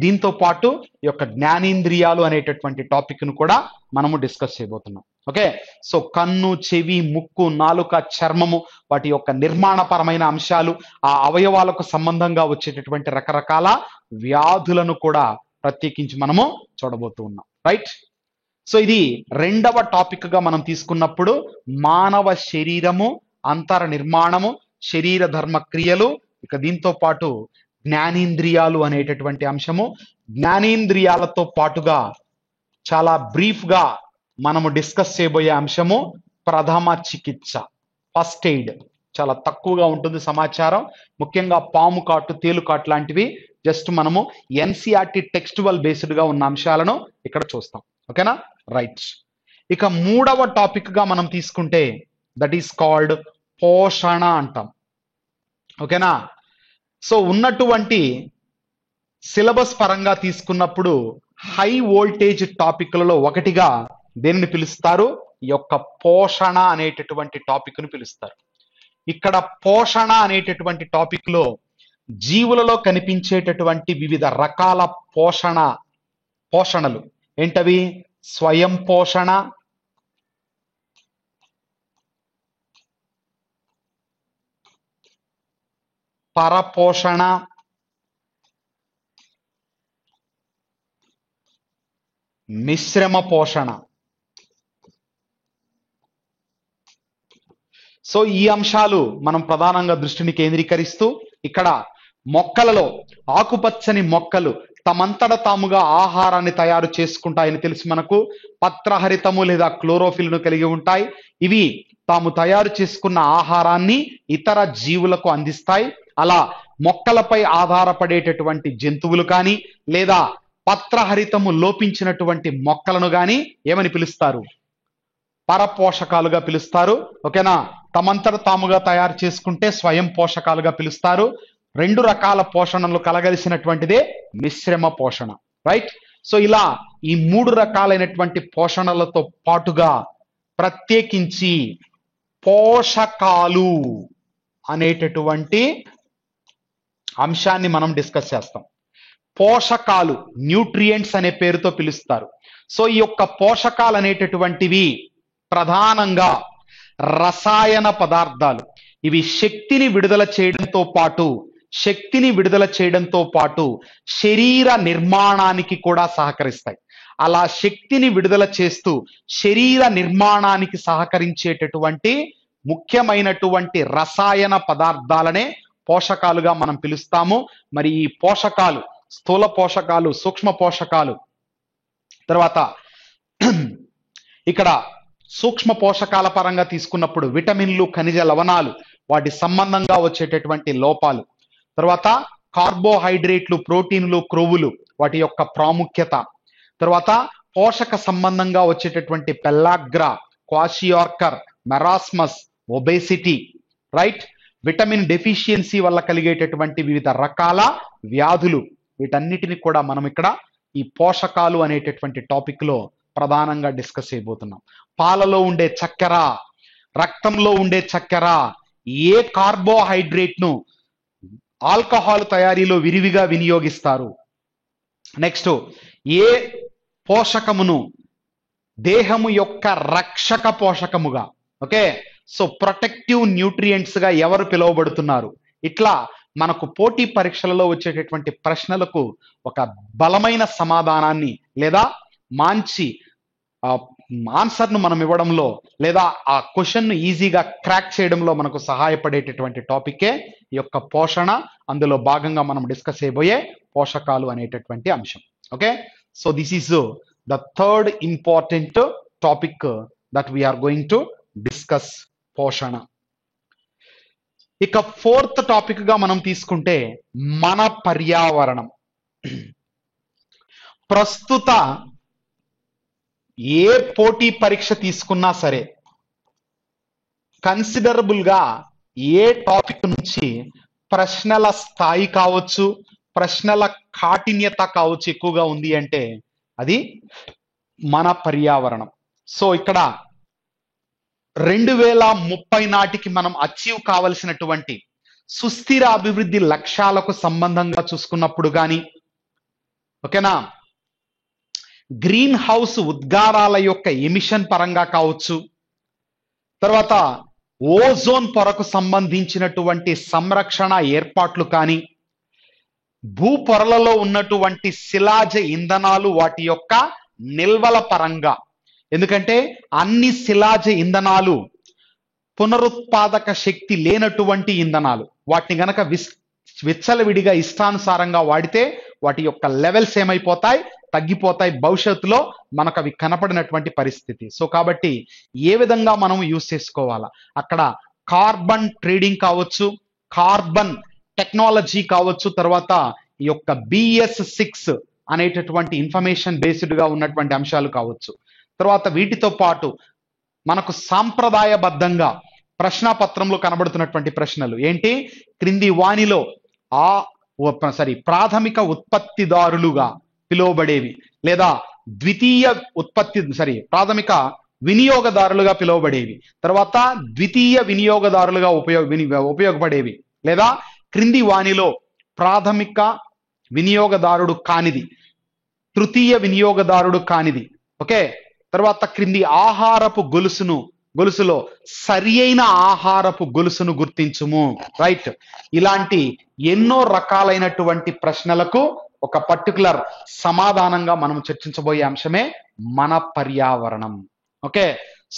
దీంతో పాటు ఈ యొక్క జ్ఞానేంద్రియాలు అనేటటువంటి టాపిక్ ను కూడా మనము డిస్కస్ చేయబోతున్నాం. ఓకే, సో కన్ను, చెవి, ముక్కు, నాలుక, చర్మము, వాటి యొక్క నిర్మాణపరమైన అంశాలు, ఆ అవయవాలకు సంబంధంగా వచ్చేటటువంటి రకరకాల వ్యాధులను కూడా ప్రత్యేకించి మనము చూడబోతూ ఉన్నాం. రైట్, సో ఇది 2వ టాపిక్ గా మనం తీసుకున్నప్పుడు మానవ శరీరము, అంతర నిర్మాణము, శరీర ధర్మ క్రియలు, ఇక దీంతో పాటు జ్ఞానేంద్రియాలు అనేటటువంటి అంశము. జ్ఞానేంద్రియాలతో పాటుగా చాలా బ్రీఫ్ గా మనము డిస్కస్ చేయబోయే అంశము ప్రథమ చికిత్స, ఫస్ట్ ఎయిడ్. చాలా తక్కువగా ఉంటుంది సమాచారం, ముఖ్యంగా పాము కాటు, తేలు కాటు లాంటివి జస్ట్ మనము ఎన్సిఆర్టి టెక్స్టువల్ బేస్డ్ గా ఉన్న అంశాలను ఇక్కడ చూస్తాం. ఓకేనా, రైట్. ఇక 3వ టాపిక్ గా మనం తీసుకుంటే దట్ ఈస్ కాల్డ్ పోషణ అంటాం. ఓకేనా, సో ఉన్నటువంటి సిలబస్ పరంగా తీసుకున్నప్పుడు హై వోల్టేజ్ టాపిక్లలో ఒకటిగా దేనిని పిలుస్తారు, ఈ యొక్క పోషణ అనేటటువంటి టాపిక్ ను పిలుస్తారు. ఇక్కడ పోషణ అనేటటువంటి టాపిక్ లో జీవులలో కనిపించేటటువంటి వివిధ రకాల పోషణలు ఏంటవి, స్వయం పోషణ, పరపోషణ, మిశ్రమ పోషణ. సో ఈ అంశాలు మనం ప్రధానంగా దృష్టిని కేంద్రీకరిస్తూ ఇక్కడ మొక్కలలో ఆకుపచ్చని మొక్కలు తమంతట తాముగా ఆహారాన్ని తయారు చేసుకుంటాయని తెలుసు మనకు. పత్రహరితము లేదా క్లోరోఫిల్ ను కలిగి ఉంటాయి. ఇవి తాము తయారు చేసుకున్న ఆహారాన్ని ఇతర జీవులకు అందిస్తాయి. అలా మొక్కలపై ఆధారపడేటటువంటి జంతువులు కానీ లేదా పత్రహరితము లోపించినటువంటి మొక్కలను కానీ ఏమని పిలుస్తారు? పరపోషకాలుగా పిలుస్తారు. ఓకేనా? తమంతట తాముగా తయారు చేసుకుంటే స్వయం పోషకాలుగా పిలుస్తారు. రెండు రకాల పోషణలు కలగలిసినటువంటిదే మిశ్రమ పోషణ. రైట్? సో ఇలా ఈ మూడు రకాలైనటువంటి పోషణలతో పాటుగా ప్రత్యేకించి పోషకాలు అనేటటువంటి అంశాన్ని మనం డిస్కస్ చేస్తాం. పోషకాలు, న్యూట్రియంట్స్ అనే పేరుతో పిలుస్తారు. సో ఈ యొక్క పోషకాలు అనేటటువంటివి ప్రధానంగా రసాయన పదార్థాలు. ఇవి శక్తిని విడుదల చేయడంతో పాటు శరీర నిర్మాణానికి కూడా సహకరిస్తాయి. అలా శక్తిని విడుదల చేస్తూ శరీర నిర్మాణానికి సహకరించేటటువంటి ముఖ్యమైనటువంటి రసాయన పదార్థాలనే పోషకాలుగా మనం పిలుస్తాము. మరి ఈ పోషకాలు స్థూల పోషకాలు, సూక్ష్మ పోషకాలు, తర్వాత ఇక్కడ సూక్ష్మ పోషకాల పరంగా తీసుకున్నప్పుడు విటమిన్లు, ఖనిజ లవణాలు, వాటి సంబంధంగా వచ్చేటటువంటి లోపాలు, తర్వాత కార్బోహైడ్రేట్లు, ప్రోటీన్లు, క్రొవ్వులు, వాటి యొక్క ప్రాముఖ్యత, తర్వాత పోషక సంబంధంగా వచ్చేటటువంటి pellagra, kwashiorkor, marasmus, obesity. Right? Vitamin deficiency వల్ల కలిగేటటువంటి వివిధ రకాల వ్యాధులు, వీటన్నిటిని కూడా మనం ఇక్కడ ఈ పోషకాలు అనేటటువంటి టాపిక్ లో ప్రధానంగా డిస్కస్ చేయబోతున్నాం. పాలలో ఉండే చక్కెర, రక్తంలో ఉండే చక్కెర, ఏ కార్బోహైడ్రేట్ ను ఆల్కహాల్ తయారీలో విరివిగా వినియోగిస్తారు, నెక్స్ట్ ఏ పోషకమును దేహము యొక్క రక్షక పోషకముగా, ఓకే, సో ప్రొటెక్టివ్ న్యూట్రియంట్స్ గా ఎవరు పిలువబడుతున్నారు, ఇట్లా మనకు పోటీ పరీక్షలలో వచ్చేటటువంటి ప్రశ్నలకు ఒక బలమైన సమాధానాన్ని లేదా మంచి ఆన్సర్ను మనం ఇవ్వడంలో లేదా ఆ క్వశ్చన్ను ఈజీగా క్రాక్ చేయడంలో మనకు సహాయపడేటటువంటి టాపికే ఈ యొక్క పోషణ. అందులో భాగంగా మనం డిస్కస్ చేయబోయే పోషకాలు అనేటటువంటి అంశం. Okay, so this is the third important topic that we are going to discuss, పోషణ. ఇక ఫోర్త్ టాపిక్ గా మనం తీసుకుంటే మన పర్యావరణం. ప్రస్తుత ఏ పోటీ పరీక్ష తీసుకున్నా సరే కన్సిడరబుల్ గా ఏ టాపిక్ నుంచి ప్రశ్నల స్థాయి కావచ్చు, ప్రశ్నల కాఠిన్యత కావచ్చు ఎక్కువగా ఉంది అంటే అది మన పర్యావరణం. సో ఇక్కడ 2030 నాటికి మనం అచీవ్ కావలసినటువంటి సుస్థిర అభివృద్ధి లక్ష్యాలకు సంబంధంగా చూసుకున్నప్పుడు కానీ, ఓకేనా, గ్రీన్ హౌస్ ఉద్గారాల యొక్క ఎమిషన్ పరంగా కావచ్చు, తర్వాత ఓజోన్ పొరకు సంబంధించినటువంటి సంరక్షణ ఏర్పాట్లు కానీ, భూపొరలలో ఉన్నటువంటి శిలాజ ఇంధనాలు వాటి యొక్క నిల్వల పరంగా, ఎందుకంటే అన్ని శిలాజ ఇంధనాలు పునరుత్పాదక శక్తి లేనటువంటి ఇంధనాలు, వాటిని గనక విచ్చలవిడిగా ఇష్టానుసారంగా వాడితే వాటి యొక్క లెవెల్స్ ఏమైపోతాయి, తగ్గిపోతాయి, భవిష్యత్తులో మనకు అవి కనపడినటువంటి పరిస్థితి. సో కాబట్టి ఏ విధంగా మనం యూజ్ చేసుకోవాలా, అక్కడ కార్బన్ ట్రేడింగ్ కావచ్చు, కార్బన్ టెక్నాలజీ కావచ్చు, తర్వాత ఈ యొక్క BS6 అనేటటువంటి ఇన్ఫర్మేషన్ బేస్డ్ గా ఉన్నటువంటి అంశాలు కావచ్చు, తర్వాత వీటితో పాటు మనకు సాంప్రదాయబద్ధంగా ప్రశ్నాపత్రంలో కనబడుతున్నటువంటి ప్రశ్నలు ఏంటి, క్రింది వానిలో ప్రాథమిక ఉత్పత్తిదారులుగా పిలువబడేవి లేదా ప్రాథమిక వినియోగదారులుగా పిలువబడేవి, తర్వాత ద్వితీయ వినియోగదారులుగా ఉపయోగపడేవి, లేదా క్రింది వానిలో ప్రాథమిక వినియోగదారుడు కానిది, తృతీయ వినియోగదారుడు కానిది, ఓకే, తర్వాత క్రింది ఆహారపు గొలుసులో సరి అయిన ఆహారపు గొలుసును గుర్తించుము. రైట్? ఇలాంటి ఎన్నో రకాలైనటువంటి ప్రశ్నలకు ఒక పర్టికులర్ సమాధానంగా మనం చర్చించబోయే అంశమే మన పర్యావరణం. ఓకే,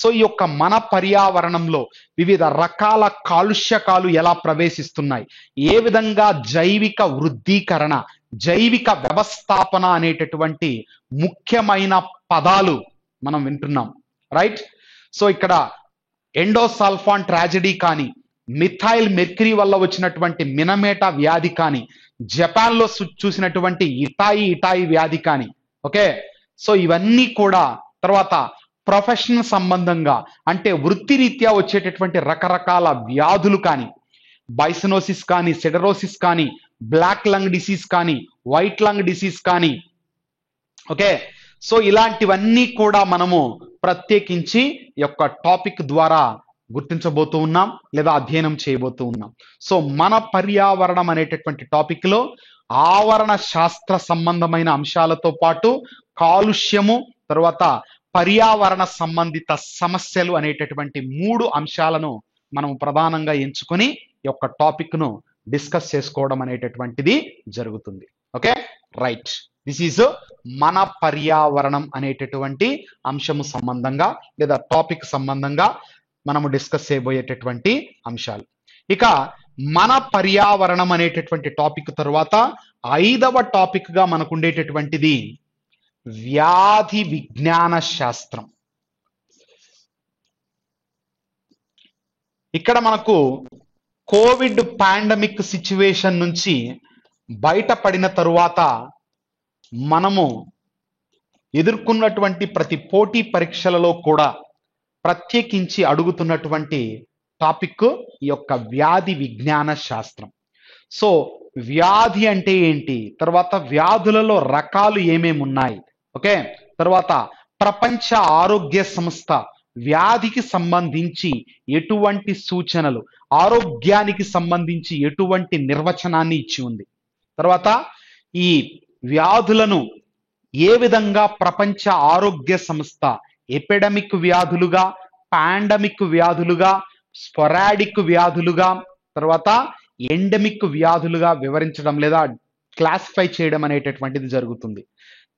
సో ఈ యొక్క మన పర్యావరణంలో వివిధ రకాల కాలుష్యకాలు ఎలా ప్రవేశిస్తున్నాయి, ఏ విధంగా జైవిక వృద్ధీకరణ, జైవిక వ్యవస్థాపన అనేటటువంటి ముఖ్యమైన పదాలు మనం వింటున్నాం, రైట్? సో ఇక్కడ ఎండోసల్ఫాన్ ట్రాజెడీ కానీ, మిథైల్ మెర్క్యూరీ వల్ల వచ్చినటువంటి మినమేటా వ్యాధి కానీ, జపాన్లో చూసినటువంటి ఇటాయి వ్యాధి కానీ, ఓకే? సో ఇవన్నీ కూడా, తర్వాత ప్రొఫెషనల్ సంబంధంగా అంటే వృత్తిరీత్యా వచ్చేటటువంటి రకరకాల వ్యాధులు కానీ, బైసనోసిస్ కానీ, సిడరోసిస్ కానీ, బ్లాక్ లంగ్ డిసీజ్ కానీ, వైట్ లంగ్ డిసీజ్ కానీ, ఓకే? సో ఇలాంటివన్నీ కూడా మనము ప్రత్యేకించి ఈ యొక్క టాపిక్ ద్వారా గుర్తించబోతూ ఉన్నాం లేదా అధ్యయనం చేయబోతూ ఉన్నాం. సో మన పర్యావరణం అనేటటువంటి టాపిక్ లో ఆవరణ శాస్త్ర సంబంధమైన అంశాలతో పాటు కాలుష్యము, తర్వాత పర్యావరణ సంబంధిత సమస్యలు అనేటటువంటి 3 అంశాలను మనం ప్రధానంగా ఎంచుకొని ఈ యొక్క టాపిక్ ను డిస్కస్ చేసుకోవడం అనేటటువంటిది జరుగుతుంది. Okay, right. దిస్ ఈజ్ మన పర్యావరణం అనేటటువంటి అంశము సంబంధంగా లేదా టాపిక్ సంబంధంగా మనము డిస్కస్ చేయబోయేటటువంటి అంశాలు. ఇక మన పర్యావరణం అనేటటువంటి టాపిక్ తర్వాత 5వ టాపిక్ గా మనకు ఉండేటటువంటిది వ్యాధి విజ్ఞాన శాస్త్రం. ఇక్కడ మనకు కోవిడ్ పాండమిక్ సిచ్యువేషన్ నుంచి బయటపడిన తరువాత మనము ఎదుర్కొన్నటువంటి ప్రతి పోటీ పరీక్షలలో కూడా ప్రత్యేకించి అడుగుతున్నటువంటి టాపిక్ ఈ యొక్క వ్యాధి విజ్ఞాన శాస్త్రం. సో వ్యాధి అంటే ఏంటి, తర్వాత వ్యాధులలో రకాలు ఏమేమి ఉన్నాయి, ఓకే, తర్వాత ప్రపంచ ఆరోగ్య సంస్థ వ్యాధికి సంబంధించి ఎటువంటి సూచనలు, ఆరోగ్యానికి సంబంధించి ఎటువంటి నిర్వచనాన్ని ఇచ్చి ఉంది, తర్వాత ఈ వ్యాధులను ఏ విధంగా ప్రపంచ ఆరోగ్య సంస్థ ఎపిడమిక్ వ్యాధులుగా, పాండమిక్ వ్యాధులుగా, స్పొరాడిక్ వ్యాధులుగా, తర్వాత ఎండమిక్ వ్యాధులుగా వివరించడం లేదా క్లాసిఫై చేయడం అనేటటువంటిది జరుగుతుంది.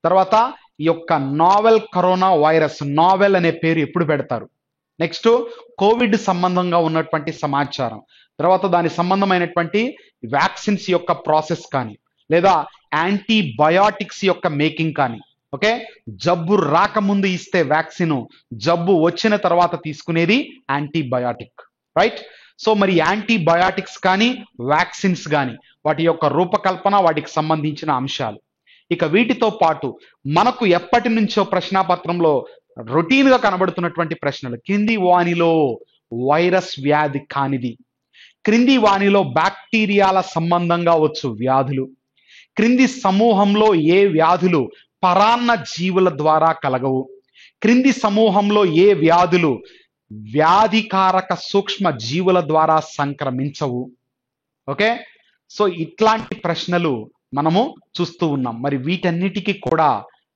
తర్వాత ఈ యొక్క నావెల్ కరోనా వైరస్, నావెల్ అనే పేరు ఎప్పుడు పెడతారు, నెక్స్ట్ కోవిడ్ సంబంధంగా ఉన్నటువంటి సమాచారం, తర్వాత దాని సంబంధమైనటువంటి వ్యాక్సిన్స్ యొక్క ప్రాసెస్ కానీ, లేదా యాంటీబయాటిక్స్ యొక్క మేకింగ్ కానీ, ఓకే, జబ్బు రాకముందు ఇస్తే వ్యాక్సిన్, జబ్బు వచ్చిన తర్వాత తీసుకునేది యాంటీబయాటిక్, రైట్? సో మరి యాంటీబయాటిక్స్ కానీ వ్యాక్సిన్స్ కానీ వాటి యొక్క రూపకల్పన, వాటికి సంబంధించిన అంశాలు. ఇక వీటితో పాటు మనకు ఎప్పటి నుంచో ప్రశ్నాపత్రంలో రొటీన్ గా కనబడుతున్నటువంటి ప్రశ్నలు, క్రింది వానిలో వైరస్ వ్యాధి కానిది, క్రింది వానిలో బ్యాక్టీరియాల సంబంధంగా వచ్చు వ్యాధులు, క్రింది సమూహంలో ఏ వ్యాధులు పరాన్న జీవుల ద్వారా కలగవు, క్రింది సమూహంలో ఏ వ్యాధులు వ్యాధికారక సూక్ష్మ జీవుల ద్వారా సంక్రమించవు. ఓకే, సో ఇట్లాంటి ప్రశ్నలు మనము చూస్తూ ఉన్నాం. మరి వీటన్నిటికీ కూడా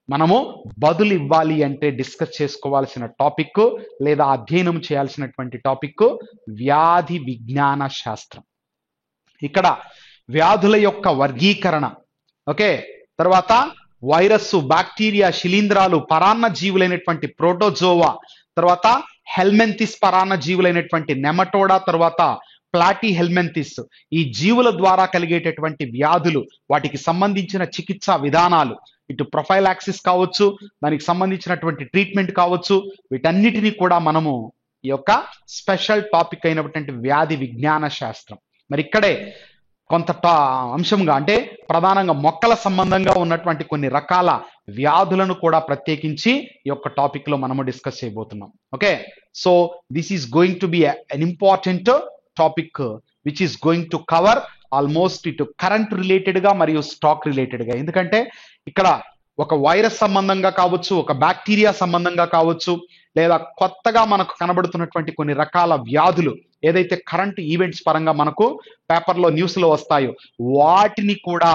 మనము బదులు ఇవ్వాలి అంటే డిస్కస్ చేసుకోవాల్సిన టాపిక్ లేదా అధ్యయనం చేయాల్సినటువంటి టాపిక్ వ్యాధి విజ్ఞాన శాస్త్రం. ఇక్కడ వ్యాధుల యొక్క వర్గీకరణ, ఓకే, తర్వాత వైరస్సు, బ్యాక్టీరియా, శిలీంధ్రాలు, పరాన్న జీవులైనటువంటి ప్రోటోజోవా, తర్వాత హెల్మెంతిస్ పరాన్న జీవులైనటువంటి నెమటోడా, తర్వాత ప్లాటీ హెల్మెంతిస్, ఈ జీవుల ద్వారా కలిగేటటువంటి వ్యాధులు, వాటికి సంబంధించిన చికిత్సా విధానాలు, ఇటు ప్రొఫైలాక్సిస్ కావచ్చు, దానికి సంబంధించినటువంటి ట్రీట్మెంట్ కావచ్చు, వీటన్నిటినీ కూడా మనము ఈ యొక్క స్పెషల్ టాపిక్ అయినటువంటి వ్యాధి విజ్ఞాన శాస్త్రం. మరి ఇక్కడే కొంత అంశంగా అంటే ప్రధానంగా మొక్కల సంబంధంగా ఉన్నటువంటి కొన్ని రకాల వ్యాధులను కూడా ప్రత్యేకించి ఈ యొక్క టాపిక్ లో మనము డిస్కస్ చేయబోతున్నాం. Okay, so this is going to be an important topic which is going to cover almost ఇటు కరెంట్ రిలేటెడ్ గా మరియు స్టాక్ రిలేటెడ్ గా. ఎందుకంటే ఇక్కడ ఒక వైరస్ సంబంధంగా కావచ్చు, ఒక బ్యాక్టీరియా సంబంధంగా కావచ్చు, లేదా కొత్తగా మనకు కనబడుతున్నటువంటి కొన్ని రకాల వ్యాధులు ఏదైతే కరెంట్ ఈవెంట్స్ పరంగా మనకు పేపర్లో న్యూస్లో వస్తాయో వాటిని కూడా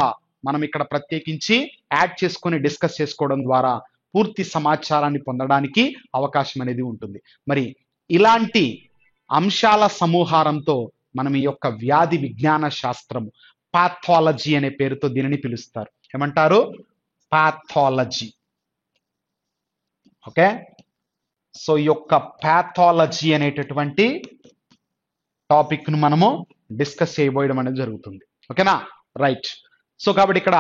మనం ఇక్కడ ప్రత్యేకించి యాడ్ చేసుకొని డిస్కస్ చేసుకోవడం ద్వారా పూర్తి సమాచారాన్ని పొందడానికి అవకాశం అనేది ఉంటుంది. మరి ఇలాంటి అంశాల సమూహారంతో మనం ఈ యొక్క వ్యాధి విజ్ఞాన శాస్త్రం, పాథాలజీ అనే పేరుతో దీనిని పిలుస్తారు. ఏమంటారు? పాథాలజీ. ఓకే, సో ఈ యొక్క పాథాలజీ అనేటటువంటి టాపిక్ ను మనము డిస్కస్ చేయబోయడం అనేది జరుగుతుంది. ఓకేనా, రైట్. సో కాబట్టి ఇక్కడ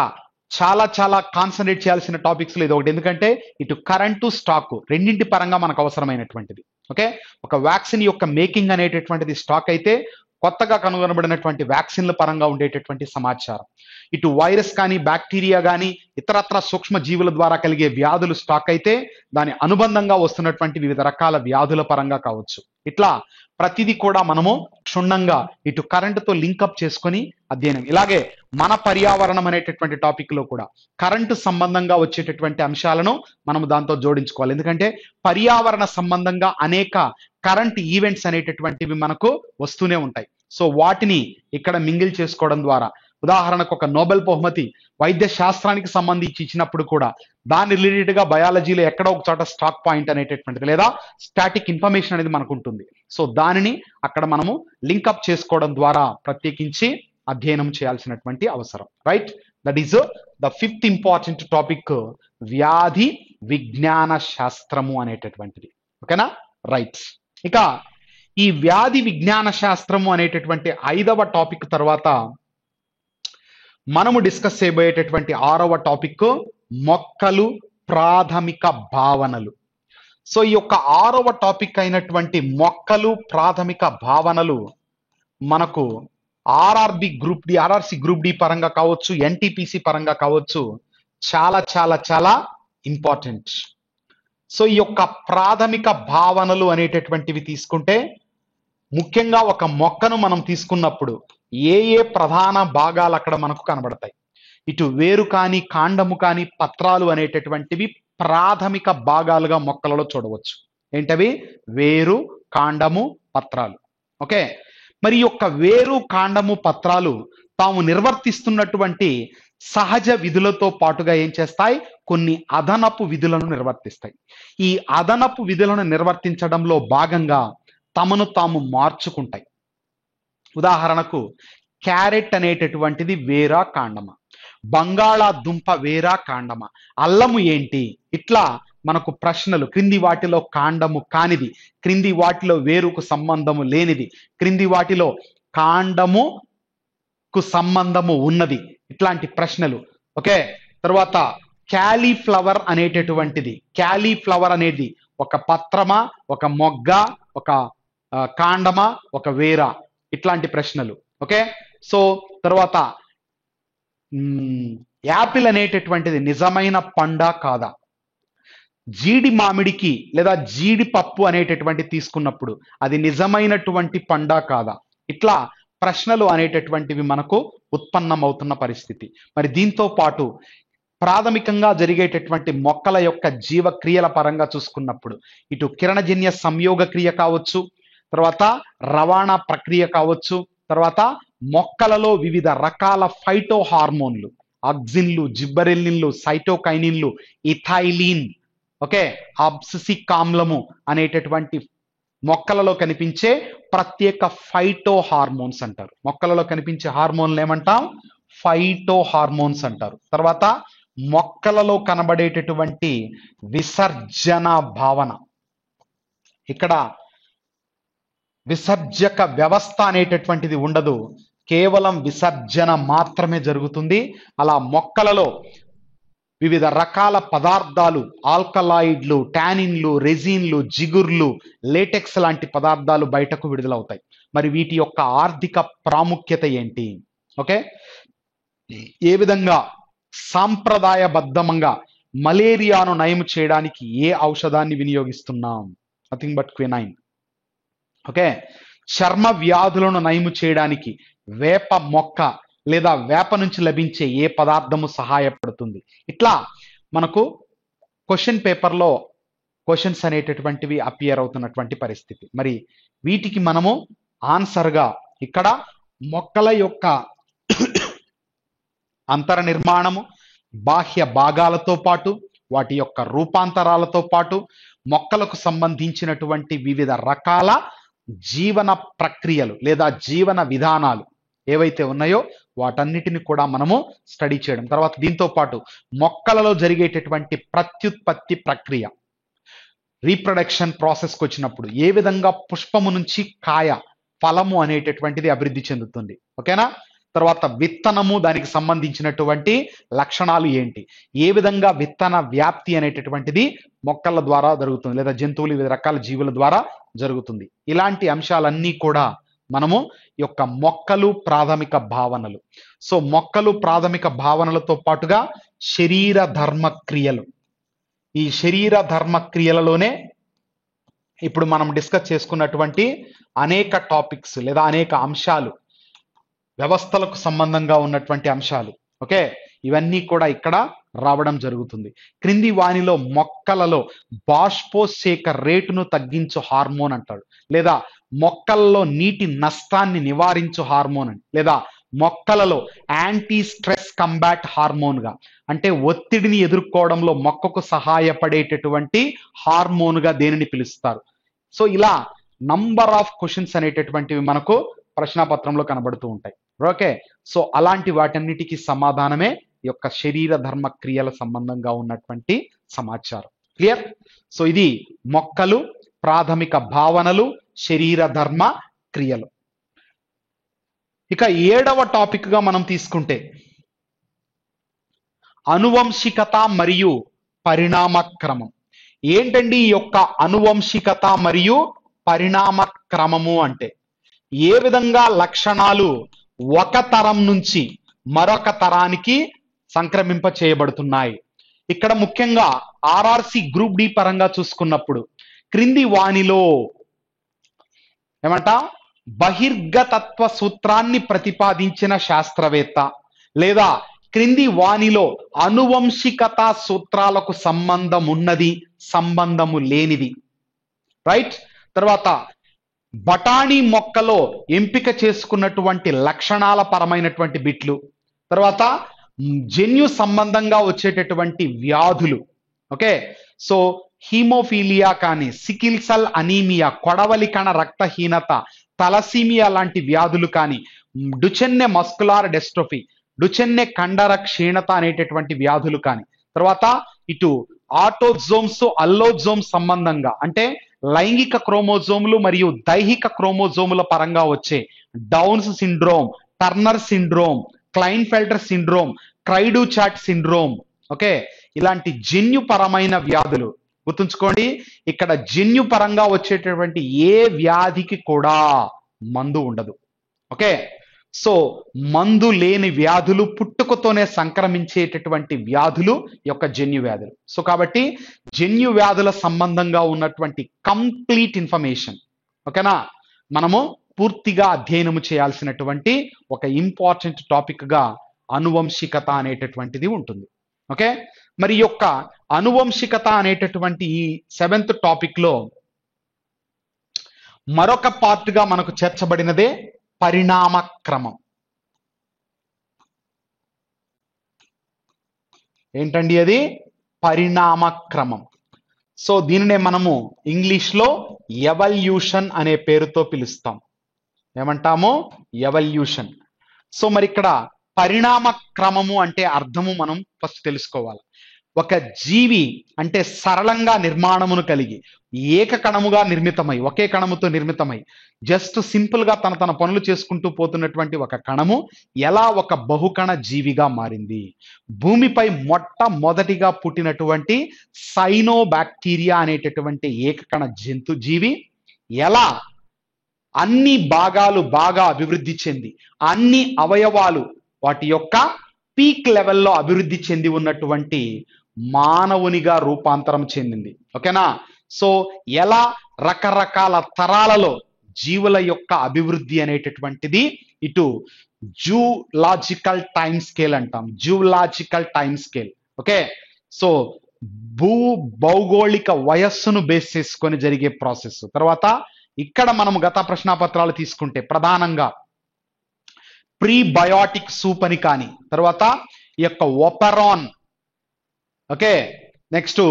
చాలా చాలా కాన్సన్ట్రేట్ చేయాల్సిన టాపిక్స్ లో ఇది ఒకటి. ఎందుకంటే ఇటు కరెంటు స్టాక్ రెండింటి పరంగా మనకు అవసరమైనటువంటిది. ఓకే, ఒక వ్యాక్సిన్ యొక్క మేకింగ్ అనేటటువంటిది స్టాక్ అయితే, కొత్తగా కనుగొనబడినటువంటి వ్యాక్సిన్ల పరంగా ఉండేటటువంటి సమాచారం, ఇటు వైరస్ కానీ బ్యాక్టీరియా కానీ ఇతరత్ర సూక్ష్మ జీవుల ద్వారా కలిగే వ్యాధులు స్టాక్ అయితే, దాని అనుబంధంగా వస్తున్నటువంటి వివిధ రకాల వ్యాధుల పరంగా కావచ్చు. ఇట్లా ప్రతిదీ కూడా మనము క్షుణ్ణంగా ఇటు కరెంటుతో లింకప్ చేసుకొని అధ్యయనం. ఇలాగే మన పర్యావరణం అనేటటువంటి టాపిక్ లో కూడా కరెంటు సంబంధంగా వచ్చేటటువంటి అంశాలను మనము దాంతో జోడించుకోవాలి. ఎందుకంటే పర్యావరణ సంబంధంగా అనేక కరెంట్ ఈవెంట్స్ అనేటటువంటివి మనకు వస్తూనే ఉంటాయి. సో వాటిని ఇక్కడ మింగిల్ చేసుకోవడం ద్వారా, ఉదాహరణకు ఒక నోబెల్ బహుమతి వైద్య శాస్త్రానికి సంబంధించి ఇచ్చినప్పుడు కూడా దాని రిలేటెడ్ గా బయాలజీలో ఎక్కడో ఒక చోట స్టాక్ పాయింట్ అనేటటువంటిది లేదా స్టాటిక్ ఇన్ఫర్మేషన్ అనేది మనకు ఉంటుంది. సో దానిని అక్కడ మనము లింకప్ చేసుకోవడం ద్వారా ప్రత్యేకించి అధ్యయనం చేయాల్సినటువంటి అవసరం. Right, that is the fifth important topic, వ్యాధి విజ్ఞాన శాస్త్రము అనేటటువంటిది. ఓకేనా, రైట్. ఇక ఈ వ్యాధి విజ్ఞాన శాస్త్రము అనేటటువంటి 5వ టాపిక్ తర్వాత మనము డిస్కస్ చేయబోయేటటువంటి 6వ టాపిక్ మొక్కలు ప్రాథమిక భావనలు. సో ఈ యొక్క 6వ టాపిక్ అయినటువంటి మొక్కలు ప్రాథమిక భావనలు మనకు RRB group D, RRC group D పరంగా కావచ్చు, ఎన్టీపీసీ పరంగా కావచ్చు, చాలా చాలా చాలా ఇంపార్టెంట్. సో ఈ యొక్క ప్రాథమిక భావనలు అనేటటువంటివి తీసుకుంటే, ముఖ్యంగా ఒక మొక్కను మనం తీసుకున్నప్పుడు ఏ ఏ ప్రధాన భాగాలు అక్కడ మనకు కనబడతాయి. ఇటు వేరు కానీ కాండము కానీ పత్రాలు అనేటటువంటివి ప్రాథమిక భాగాలుగా మొక్కలలో చూడవచ్చు. ఏంటవి? వేరు, కాండము, పత్రాలు. ఓకే, మరి ఈ యొక్క వేరు, కాండము, పత్రాలు తాము నిర్వర్తిస్తున్నటువంటి సహజ విధులతో పాటుగా ఏం చేస్తాయి? కొన్ని అదనపు విధులను నిర్వర్తిస్తాయి. ఈ అదనపు విధులను నిర్వర్తించడంలో భాగంగా తమను తాము మార్చుకుంటాయి. ఉదాహరణకు క్యారెట్ అనేటటువంటిది వేరా కాండమా, బంగాళాదుంప వేరా కాండమా, అల్లము ఏంటి? ఇట్లా మనకు ప్రశ్నలు, క్రింది వాటిలో కాండము కానిది, క్రింది వాటిలో వేరుకు సంబంధము లేనిది, క్రింది వాటిలో కాండముకు సంబంధము ఉన్నది, ఇట్లాంటి ప్రశ్నలు. ఓకే, తర్వాత క్యాలీఫ్లవర్ అనేటటువంటిది, క్యాలీఫ్లవర్ అనేది ఒక పత్రమా, ఒక మొగ్గ, ఒక కాండమా, ఒక వేరా, ఇట్లాంటి ప్రశ్నలు. ఓకే, సో తర్వాత యాపిల్ అనేటటువంటిది నిజమైన పండా కాదా, జీడి మామిడికి లేదా జీడిపప్పు అనేటటువంటి తీసుకున్నప్పుడు అది నిజమైనటువంటి పండా కాదా, ఇట్లా ప్రశ్నలు అనేటటువంటివి మనకు ఉత్పన్నమవుతున్న పరిస్థితి. మరి దీంతో పాటు ప్రాథమికంగా జరిగేటటువంటి మొక్కల యొక్క జీవక్రియల పరంగా చూసుకున్నప్పుడు ఇటు కిరణజన్య సంయోగ క్రియ కావచ్చు, తర్వాత రవాణా ప్రక్రియ కావచ్చు, తర్వాత మొక్కలలో వివిధ రకాల ఫైటో హార్మోన్లు, ఆక్సిన్లు, జిబ్బరెల్లిన్లు, సైటోకైనిన్లు, ఇథైలిన్, ఓకే, అబ్సిసిక్ ఆమ్లము అనేటటువంటి మొక్కలలో కనిపించే ప్రత్యేక ఫైటో హార్మోన్స్ అంటారు. మొక్కలలో కనిపించే హార్మోన్లు ఏమంటాం? ఫైటో హార్మోన్స్ అంటారు. తర్వాత మొక్కలలో కనబడేటటువంటి విసర్జన భావన, ఇక్కడ విసర్జక వ్యవస్థ అనేటటువంటిది ఉండదు, కేవలం విసర్జన మాత్రమే జరుగుతుంది. అలా మొక్కలలో వివిధ రకాల పదార్థాలు, ఆల్కలాయిడ్లు, టానిన్లు, రెజిన్లు, జిగుర్లు, లేటెక్స్ లాంటి పదార్థాలు బయటకు విడుదలవుతాయి. మరి వీటి యొక్క ఆర్థిక ప్రాముఖ్యత ఏంటి? ఓకే, ఏ విధంగా సాంప్రదాయబద్ధంగా మలేరియాను నయం చేయడానికి ఏ ఔషధాన్ని వినియోగిస్తున్నాం? Nothing but quinine. ఓకే, చర్మ వ్యాధులను నయం చేయడానికి వేప మొక్క లేదా వేప నుంచి లభించే ఏ పదార్థము సహాయపడుతుంది? ఇట్లా మనకు క్వశ్చన్ పేపర్లో క్వశ్చన్స్ అనేటటువంటివి అపియర్ అవుతున్నటువంటి పరిస్థితి. మరి వీటికి మనము ఆన్సర్గా ఇక్కడ మొక్కల యొక్క అంతర నిర్మాణము, బాహ్య భాగాలతో పాటు వాటి యొక్క రూపాంతరాలతో పాటు మొక్కలకు సంబంధించినటువంటి వివిధ రకాల జీవన ప్రక్రియలు లేదా జీవన విధానాలు ఏవైతే ఉన్నాయో వాటన్నిటిని కూడా మనము స్టడీ చేయడం. తర్వాత దీంతో పాటు మొక్కలలో జరిగేటటువంటి ప్రత్యుత్పత్తి ప్రక్రియ, రీప్రొడక్షన్ ప్రాసెస్కి వచ్చినప్పుడు ఏ విధంగా పుష్పము నుంచి కాయ, ఫలము అనేటటువంటిది అభివృద్ధి చెందుతుంది. ఓకేనా, తర్వాత విత్తనము, దానికి సంబంధించినటువంటి లక్షణాలు ఏంటి, ఏ విధంగా విత్తన వ్యాప్తి అనేటటువంటిది మొక్కల ద్వారా జరుగుతుంది లేదా జంతువులు వివిధ రకాల జీవుల ద్వారా జరుగుతుంది. ఇలాంటి అంశాలన్నీ కూడా మనము ఈ యొక్క మొక్కలు ప్రాథమిక భావనలు. సో మొక్కలు ప్రాథమిక భావనలతో పాటుగా శరీర ధర్మ క్రియలు, ఈ శరీర ధర్మ క్రియలలోనే ఇప్పుడు మనం డిస్కస్ చేసుకున్నటువంటి అనేక టాపిక్స్ లేదా అనేక అంశాలు, వ్యవస్థలకు సంబంధంగా ఉన్నటువంటి అంశాలు, ఓకే, ఇవన్నీ కూడా ఇక్కడ రావడం జరుగుతుంది. క్రింది వానిలో మొక్కలలో బాష్పోత్సేక రేటును తగ్గించు హార్మోన్ అంటాడు, లేదా మొక్కలలో నీటి నష్టాన్ని నివారించు హార్మోన్ అని, లేదా మొక్కలలో యాంటీ స్ట్రెస్ కంబాట్ హార్మోన్ గా, అంటే ఒత్తిడిని ఎదుర్కోవడంలో మొక్కకు సహాయపడేటటువంటి హార్మోన్ గా దేనిని పిలుస్తారు. సో ఇలా నంబర్ ఆఫ్ క్వశ్చన్స్ అనేటటువంటివి మనకు ప్రశ్నాపత్రంలో కనబడుతూ ఉంటాయి. ఓకే, సో అలాంటి వాటన్నిటికీ సమాధానమే ఈ యొక్క శరీర ధర్మ క్రియల సంబంధంగా ఉన్నటువంటి సమాచారం. క్లియర్? సో ఇది మొక్కలు, ప్రాథమిక భావనలు, శరీర ధర్మ క్రియలు. ఇక 7వ టాపిక్ గా మనం తీసుకుంటే అనువంశికత మరియు పరిణామ క్రమం. ఏంటండి ఈ యొక్క అనువంశికత మరియు పరిణామ క్రమము అంటే? ఏ విధంగా లక్షణాలు ఒక తరం నుంచి మరొక తరానికి సంక్రమింప చేయబడుతున్నాయి. ఇక్కడ ముఖ్యంగా ఆర్ఆర్సి గ్రూప్ డి పరంగా చూసుకున్నప్పుడు క్రింది వానిలో ఏమంట బహిర్గతత్వ సూత్రాన్ని ప్రతిపాదించిన శాస్త్రవేత్త లేదా క్రింది వానిలో అనువంశికత సూత్రాలకు సంబంధం ఉన్నది, సంబంధము లేనిది. రైట్? తర్వాత బఠానీ మొక్కలో ఎంపిక చేసుకున్నటువంటి లక్షణాల పరమైనటువంటి బిట్లు, తర్వాత జన్యు సంబంధంగా వచ్చేటటువంటి వ్యాధులు. ఓకే, సో హీమోఫీలియా కానీ, సికిల్ సెల్ అనీమియా, కొడవలి కణ రక్తహీనత, తలసీమియా లాంటి వ్యాధులు కానీ, డుచెన్నె మస్కులార్ డెస్ట్రోఫీ, డుచెన్నె కండర క్షీణత అనేటటువంటి వ్యాధులు కానీ, తర్వాత ఇటు ఆటోజోమ్స్ అల్లోజోమ్ సంబంధంగా అంటే లైంగిక క్రోమోజోములు మరియు దైహిక క్రోమోజోముల పరంగా వచ్చే Down's syndrome, Turner syndrome, Klinefelter syndrome, cri du chat syndrome. Okay, ఇలాంటి జన్యుపరమైన వ్యాధులు గుర్తుంచుకోండి. ఇక్కడ జన్యుపరంగా వచ్చేటటువంటి ఏ వ్యాధికి కూడా మందు ఉండదు. ఓకే, సో మందు లేని వ్యాధులు, పుట్టుకతోనే సంక్రమించేటటువంటి వ్యాధులు యొక్క జన్యు వ్యాధులు. సో కాబట్టి జన్యు వ్యాధుల సంబంధంగా ఉన్నటువంటి కంప్లీట్ ఇన్ఫర్మేషన్, ఓకేనా, మనము పూర్తిగా అధ్యయనము చేయాల్సినటువంటి ఒక ఇంపార్టెంట్ టాపిక్ గా అనువంశికత అనేటటువంటిది ఉంటుంది. ఓకే, మరి యొక్క అనువంశికత అనేటటువంటి ఈ 7th టాపిక్ లో మరొక పార్ట్ గా మనకు చేర్చబడినదే పరిణామ క్రమం. ఏంటండి అది? పరిణామ క్రమం. సో దీనినే మనము ఇంగ్లీష్ లో ఎవల్యూషన్ అనే పేరుతో పిలుస్తాం. ఏమంటాము? ఎవల్యూషన్. సో మరి ఇక్కడ పరిణామ క్రమము అంటే అర్థము మనం ఫస్ట్ తెలుసుకోవాలి. ఒక జీవి అంటే సరళంగా నిర్మాణమును కలిగి ఏక కణముగా నిర్మితమై, ఒకే కణముతో నిర్మితమై జస్ట్ సింపుల్ గా తన పనులు చేసుకుంటూ పోతున్నటువంటి ఒక కణము ఎలా ఒక బహుకణ జీవిగా మారింది. భూమిపై మొట్టమొదటిగా పుట్టినటువంటి సైనోబాక్టీరియా అనేటటువంటి ఏకకణ జంతు జీవి ఎలా అన్ని భాగాలు బాగా అభివృద్ధి చెంది, అన్ని అవయవాలు వాటి యొక్క పీక్ లెవెల్లో అభివృద్ధి చెంది ఉన్నటువంటి మానవునిగా రూపాంతరం చెందింది. ఓకేనా? సో ఎలా రకరకాల తరాలలో జీవుల యొక్క అభివృద్ధి అనేటటువంటిది ఇటు జూలాజికల్ టైం స్కేల్ అంటాం, zoological time scale. Okay, so భౌగోళిక వయస్సును బేస్ చేసుకొని జరిగే ప్రాసెస్. తర్వాత ఇక్కడ మనం గత ప్రశ్నాపత్రాలు తీసుకుంటే ప్రధానంగా ప్రీబయోటిక్ సూప్ అని కానీ, తర్వాత ఈ యొక్క ఒపెరాన్, ఓకే, నెక్స్ట్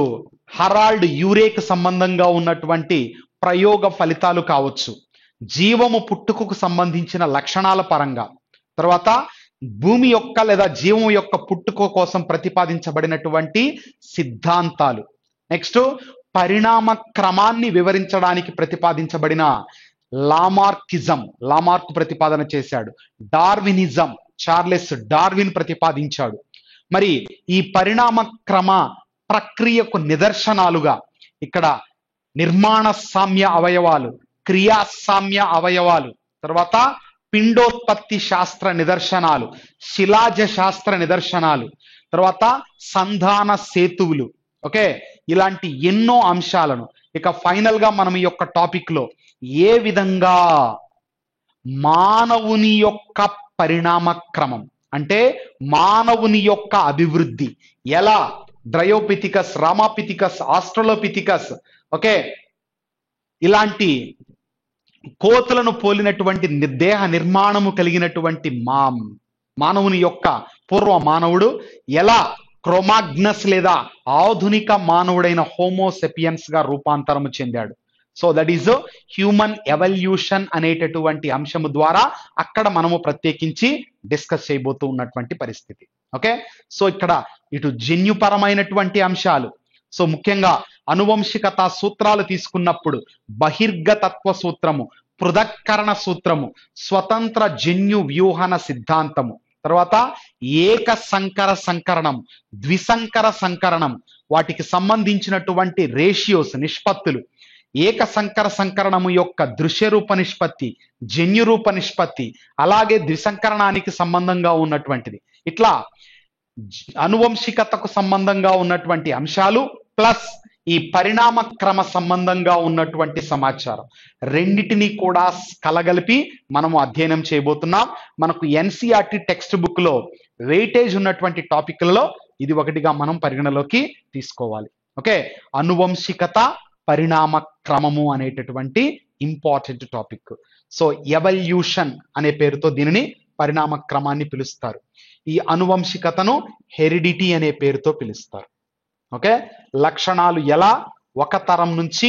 హరాల్డ్ యూరేక్ సంబంధంగా ఉన్నటువంటి ప్రయోగ ఫలితాలు కావచ్చు, జీవము పుట్టుకకు సంబంధించిన లక్షణాల పరంగా, తర్వాత భూమి యొక్క లేదా జీవం యొక్క పుట్టుక కోసం ప్రతిపాదించబడినటువంటి సిద్ధాంతాలు, నెక్స్ట్ పరిణామ క్రమాన్ని వివరించడానికి ప్రతిపాదించబడిన లామార్కిజం, లామార్క్ ప్రతిపాదన చేశాడు, డార్వినిజం, చార్లెస్ డార్విన్ ప్రతిపాదించాడు. మరి ఈ పరిణామ క్రమ ప్రక్రియకు నిదర్శనాలుగా ఇక్కడ నిర్మాణ సామ్య అవయవాలు, క్రియా సామ్య అవయవాలు, తర్వాత పిండోత్పత్తి శాస్త్ర నిదర్శనాలు, శిలాజ శాస్త్ర నిదర్శనాలు, తర్వాత సంధాన సేతువులు, ఓకే, ఇలాంటి ఎన్నో అంశాలను ఇక ఫైనల్ గా మనం ఈ యొక్క టాపిక్ లో ఏ విధంగా మానవుని యొక్క పరిణామ క్రమం అంటే మానవుని యొక్క అభివృద్ధి ఎలా డ్రయోపిథికస్, రామాపిథికస్, ఆస్ట్రలోపిథికస్, ఓకే, ఇలాంటి కోతులను పోలినటువంటి దేహ నిర్మాణము కలిగినటువంటి మానవుని యొక్క పూర్వ మానవుడు ఎలా క్రోమాగ్నస్ లేదా ఆధునిక మానవుడైన హోమోసెపియన్స్ గా రూపాంతరము చెందాడు. So that is human evolution అనేటటువంటి అంశము ద్వారా అక్కడ మనము ప్రత్యేకించి డిస్కస్ చేయబోతూ ఉన్నటువంటి పరిస్థితి. ఓకే, సో ఇక్కడ ఇటు జన్యుపరమైనటువంటి అంశాలు, సో ముఖ్యంగా అనువంశికత సూత్రాలు తీసుకున్నప్పుడు బహిర్గతత్వ సూత్రము, పృథక్కరణ సూత్రము, స్వతంత్ర జన్యు వ్యూహన సిద్ధాంతము, తర్వాత ఏక సంకర సంకరణం, ద్విసంకర సంకరణం, వాటికి సంబంధించినటువంటి రేషియోస్, నిష్పత్తులు, ఏక సంకర సంకరణము యొక్క దృశ్యరూప నిష్పత్తి, జన్యురూప నిష్పత్తి, అలాగే ద్విసంకరణానికి సంబంధంగా ఉన్నటువంటిది, ఇట్లా అనువంశికతకు సంబంధంగా ఉన్నటువంటి అంశాలు ప్లస్ ఈ పరిణామ క్రమ సంబంధంగా ఉన్నటువంటి సమాచారం రెండిటిని కూడా కలగలిపి మనము అధ్యయనం చేయబోతున్నాం. మనకు ఎన్సిఆర్టి టెక్స్ట్ బుక్ లో వెయిటేజ్ ఉన్నటువంటి టాపిక్లలో ఇది ఒకటిగా మనం పరిగణలోకి తీసుకోవాలి. ఓకే, అనువంశికత, పరిణామ క్రమము అనేటటువంటి ఇంపార్టెంట్ టాపిక్. సో ఎవల్యూషన్ అనే పేరుతో దీనిని పరిణామ క్రమాన్ని పిలుస్తారు. ఈ అనువంశికతను హెరిడిటీ అనే పేరుతో పిలుస్తారు. ఓకే, లక్షణాలు ఎలా ఒక తరం నుంచి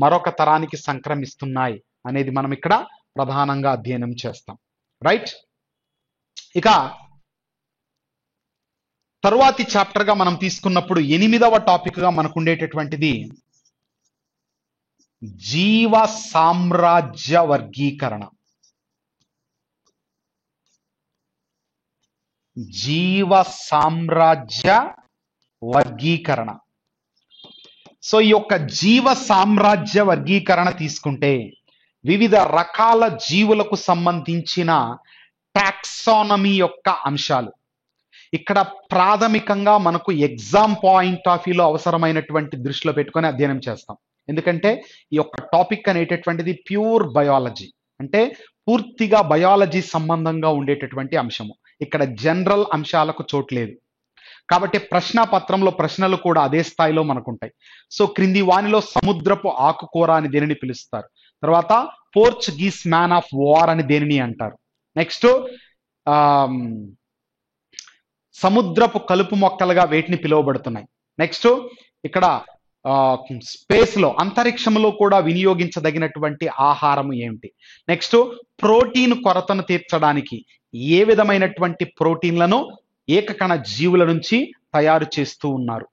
మరొక తరానికి సంక్రమిస్తున్నాయి అనేది మనం ఇక్కడ ప్రధానంగా అధ్యయనం చేస్తాం. రైట్, ఇక తరువాతి చాప్టర్ గా మనం తీసుకున్నప్పుడు 8వ టాపిక్ గా మనకు ఉండేటటువంటిది జీవ సామ్రాజ్య వర్గీకరణ. జీవ సామ్రాజ్య వర్గీకరణ. సో ఈ యొక్క జీవ సామ్రాజ్య వర్గీకరణ తీసుకుంటే వివిధ రకాల జీవులకు సంబంధించిన టాక్సానమీ యొక్క అంశాలు ఇక్కడ ప్రాథమికంగా మనకు ఎగ్జామ్ పాయింట్ ఆఫ్ వ్యూలో అవసరమైనటువంటి దృష్టిలో పెట్టుకొని అధ్యయనం చేస్తాం. ఎందుకంటే ఈ యొక్క టాపిక్ అనేటటువంటిది ప్యూర్ బయాలజీ, అంటే పూర్తిగా బయాలజీ సంబంధంగా ఉండేటటువంటి అంశము. ఇక్కడ జనరల్ అంశాలకు చోట్లేదు కాబట్టి ప్రశ్నాపత్రంలో ప్రశ్నలు కూడా అదే స్థాయిలో మనకుంటాయి. సో క్రింది వానిలో సముద్రపు ఆకుకూర అని దేనిని పిలుస్తారు, తర్వాత పోర్చుగీస్ మ్యాన్ ఆఫ్ వార్ అని దేనిని అంటారు, నెక్స్ట్ సముద్రపు కలుపు మొక్కలుగా వేటిని పిలువబడుతున్నాయి, నెక్స్ట్ ఇక్కడ స్పేస్ లో అంతరిక్షంలో కూడా వినియోగించదగినటువంటి ఆహారం ఏమిటి, నెక్స్ట్ ప్రోటీన్ కొరతను తీర్చడానికి ఏ విధమైనటువంటి ప్రోటీన్లను ఏకకణ జీవుల నుంచి తయారు చేస్తూ ఉన్నారు,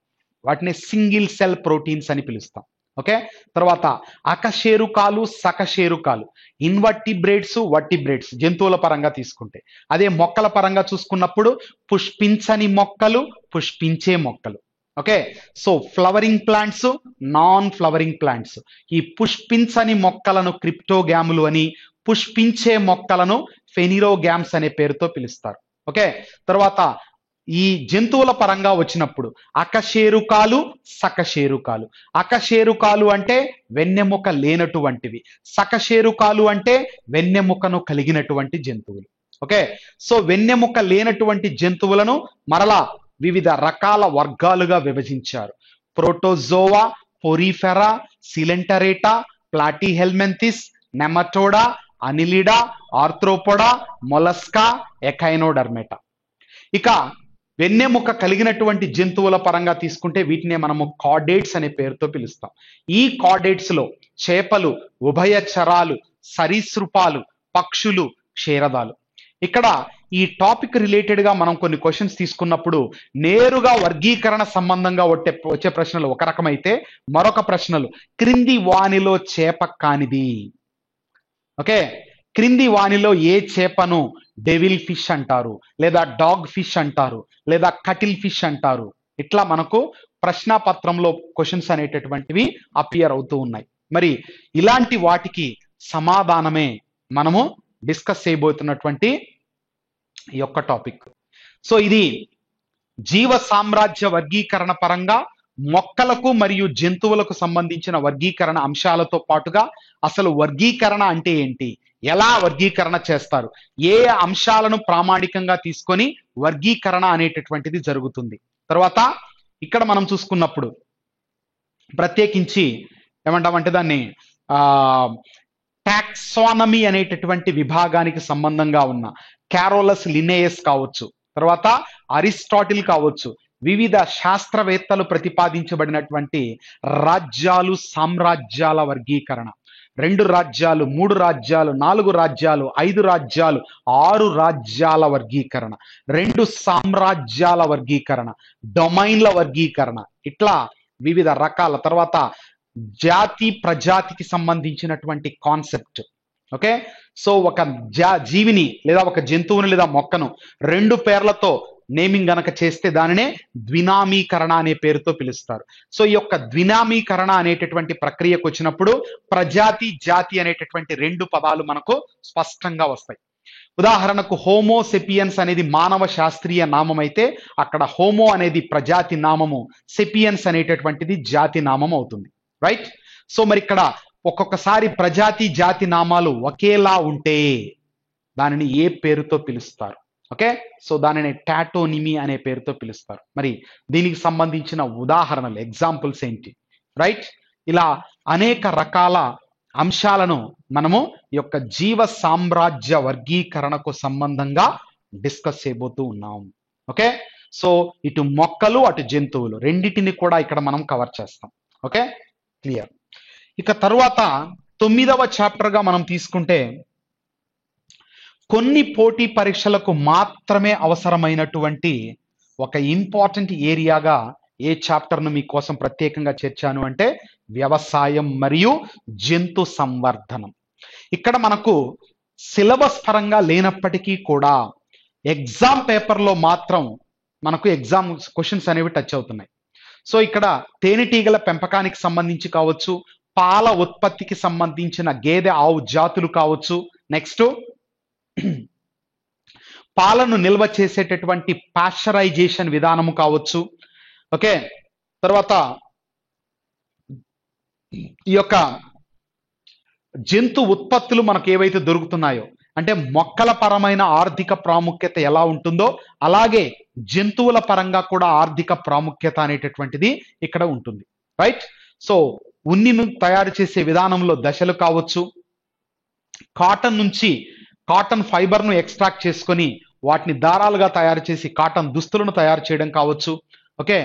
వాటిని సింగిల్ సెల్ ప్రోటీన్స్ అని పిలుస్తాం. ఓకే, తర్వాత అకశేరుకాలు, సకశేరుకాలు, ఇన్వర్టిబ్రేట్స్, వర్టిబ్రేట్స్ జంతువుల పరంగా తీసుకుంటే, అదే మొక్కల పరంగా చూసుకున్నప్పుడు పుష్పించని మొక్కలు, పుష్పించే మొక్కలు. Okay, so flowering plants, non flowering plants. ఈ పుష్పించని మొక్కలను క్రిప్టోగ్యాములు అని, పుష్పించే మొక్కలను ఫెనిరోగ్యామ్స్ అనే పేరుతో పిలుస్తారు. ఓకే, తర్వాత ఈ జంతువుల పరంగా వచ్చినప్పుడు అకశేరుకాలు, సకశేరుకాలు. అకశేరుకాలు అంటే వెన్నెముక లేనటువంటివి, సకశేరుకాలు అంటే వెన్నెముకను కలిగినటువంటి జంతువులు. ఓకే, సో వెన్నెముక లేనటువంటి జంతువులను మరలా వివిధ రకాల వర్గాలుగా విభజించారు. Protozoa, porifera, coelenterata, platyhelminthes, nematoda, annelida, arthropoda, mollusca, echinodermata. ఇక వెన్నెముక కలిగినటువంటి జంతువుల పరంగా తీసుకుంటే వీటినే మనము కార్డేట్స్ అనే పేరుతో పిలుస్తాం. ఈ కార్డేట్స్ లో చేపలు, ఉభయచరాలు, సరీసృపాలు, పక్షులు, క్షీరదాలు. ఇక్కడ ఈ టాపిక్ రిలేటెడ్ గా మనం కొన్ని క్వశ్చన్స్ తీసుకున్నప్పుడు నేరుగా వర్గీకరణ సంబంధంగా వచ్చే ప్రశ్నలు ఒక రకమైతే, మరొక ప్రశ్నలు క్రింది వానిలో చేప కానిది. ఓకే, క్రింది వానిలో ఏ చేపను డెవిల్ ఫిష్ అంటారు, లేదా డాగ్ ఫిష్ అంటారు, లేదా కటిల్ ఫిష్ అంటారు. ఇట్లా మనకు ప్రశ్నాపత్రంలో క్వశ్చన్స్ అనేటటువంటివి అపియర్ అవుతూ ఉన్నాయి. మరి ఇలాంటి వాటికి సమాధానమే మనము డిస్కస్ చేయబోతున్నటువంటి ఈ యొక్క టాపిక్. సో ఇది జీవ సామ్రాజ్య వర్గీకరణ పరంగా మొక్కలకు మరియు జంతువులకు సంబంధించిన వర్గీకరణ అంశాలతో పాటుగా అసలు వర్గీకరణ అంటే ఏంటి, ఎలా వర్గీకరణ చేస్తారు, ఏ అంశాలను ప్రామాణికంగా తీసుకొని వర్గీకరణ అనేటటువంటిది జరుగుతుంది. తర్వాత ఇక్కడ మనం చూసుకున్నప్పుడు ప్రత్యేకించి ఏమంటామంటే దాన్ని టాక్సానమీ అనేటటువంటి విభాగానికి సంబంధంగా ఉన్న క్యారోలస్ లినేయస్ కావచ్చు, తర్వాత అరిస్టాటిల్ కావచ్చు, వివిధ శాస్త్రవేత్తలు ప్రతిపాదించబడినటువంటి రాజ్యాలు, సామ్రాజ్యాల వర్గీకరణ, 2 రాజ్యాలు, 3 రాజ్యాలు, 4 రాజ్యాలు, 5 రాజ్యాలు, 6 రాజ్యాల వర్గీకరణ, 2 సామ్రాజ్యాల వర్గీకరణ, డొమైన్ల వర్గీకరణ, ఇట్లా వివిధ రకాల. తర్వాత జాతి ప్రజాతికి సంబంధించినటువంటి కాన్సెప్ట్. ఓకే, సో ఒక జీవిని లేదా ఒక జంతువుని లేదా మొక్కను 2 పేర్లతో నేమింగ్ గనక చేస్తే దానినే ద్వినామీకరణ అనే పేరుతో పిలుస్తారు. సో ఈ యొక్క ద్వినామీకరణ అనేటటువంటి ప్రక్రియకు వచ్చినప్పుడు ప్రజాతి, జాతి అనేటటువంటి 2 పదాలు మనకు స్పష్టంగా వస్తాయి. ఉదాహరణకు హోమో సెపియన్స్ అనేది మానవ శాస్త్రీయ నామం అయితే అక్కడ హోమో అనేది ప్రజాతి నామము, సెపియన్స్ అనేటటువంటిది జాతి నామం అవుతుంది. రైట్. సో మరి ఇక్కడ ఒక్కొక్కసారి ప్రజాతి, జాతి నామాలు ఒకేలా ఉంటే దానిని ఏ పేరుతో పిలుస్తారు? ఓకే, సో దానిని టాటోనిమీ అనే పేరుతో పిలుస్తారు. మరి దీనికి సంబంధించిన ఉదాహరణలు, ఎగ్జాంపుల్స్ ఏంటి? రైట్. ఇలా అనేక రకాల అంశాలను మనము ఈ యొక్క జీవ సామ్రాజ్య వర్గీకరణకు సంబంధంగా డిస్కస్ చేయబోతూ ఉన్నాం. ఓకే, సో ఇటు మొక్కలు అటు జంతువులు రెండిటిని కూడా ఇక్కడ మనం కవర్ చేస్తాం. Okay, clear. ఇక తర్వాత 9వ చాప్టర్గా మనం తీసుకుంటే కొన్ని పోటీ పరీక్షలకు మాత్రమే అవసరమైనటువంటి ఒక ఇంపార్టెంట్ ఏరియాగా ఏ చాప్టర్ను మీకోసం ప్రత్యేకంగా చేర్చాను అంటే వ్యవసాయం మరియు జంతు సంవర్ధనం. ఇక్కడ మనకు సిలబస్ పరంగా లేనప్పటికీ కూడా ఎగ్జామ్ పేపర్లో మాత్రం మనకు ఎగ్జామ్ క్వశ్చన్స్ అనేవి టచ్ అవుతున్నాయి. సో ఇక్కడ తేనెటీగల పెంపకానికి సంబంధించి కావచ్చు, పాల ఉత్పత్తికి సంబంధించిన గేదె, ఆవు జాతులు కావచ్చు, నెక్స్ట్ పాలను నిల్వ చేసేటటువంటి పాశ్చరైజేషన్ విధానము కావచ్చు. ఓకే, తర్వాత ఈ యొక్క జంతు ఉత్పత్తులు మనకు ఏవైతే దొరుకుతున్నాయో అంటే మొక్కల పరమైన ఆర్థిక ప్రాముఖ్యత ఎలా ఉంటుందో అలాగే జంతువుల పరంగా కూడా ఆర్థిక ప్రాముఖ్యత అనేటటువంటిది ఇక్కడ ఉంటుంది. రైట్. సో ఉన్నిను తయారు చేసే విధానంలో దశలు కావచ్చు, కాటన్ నుంచి కాటన్ ఫైబర్ను ఎక్స్ట్రాక్ట్ చేసుకొని వాటిని దారాలుగా తయారు చేసి కాటన్ దుస్తులను తయారు చేయడం కావచ్చు. ఓకే,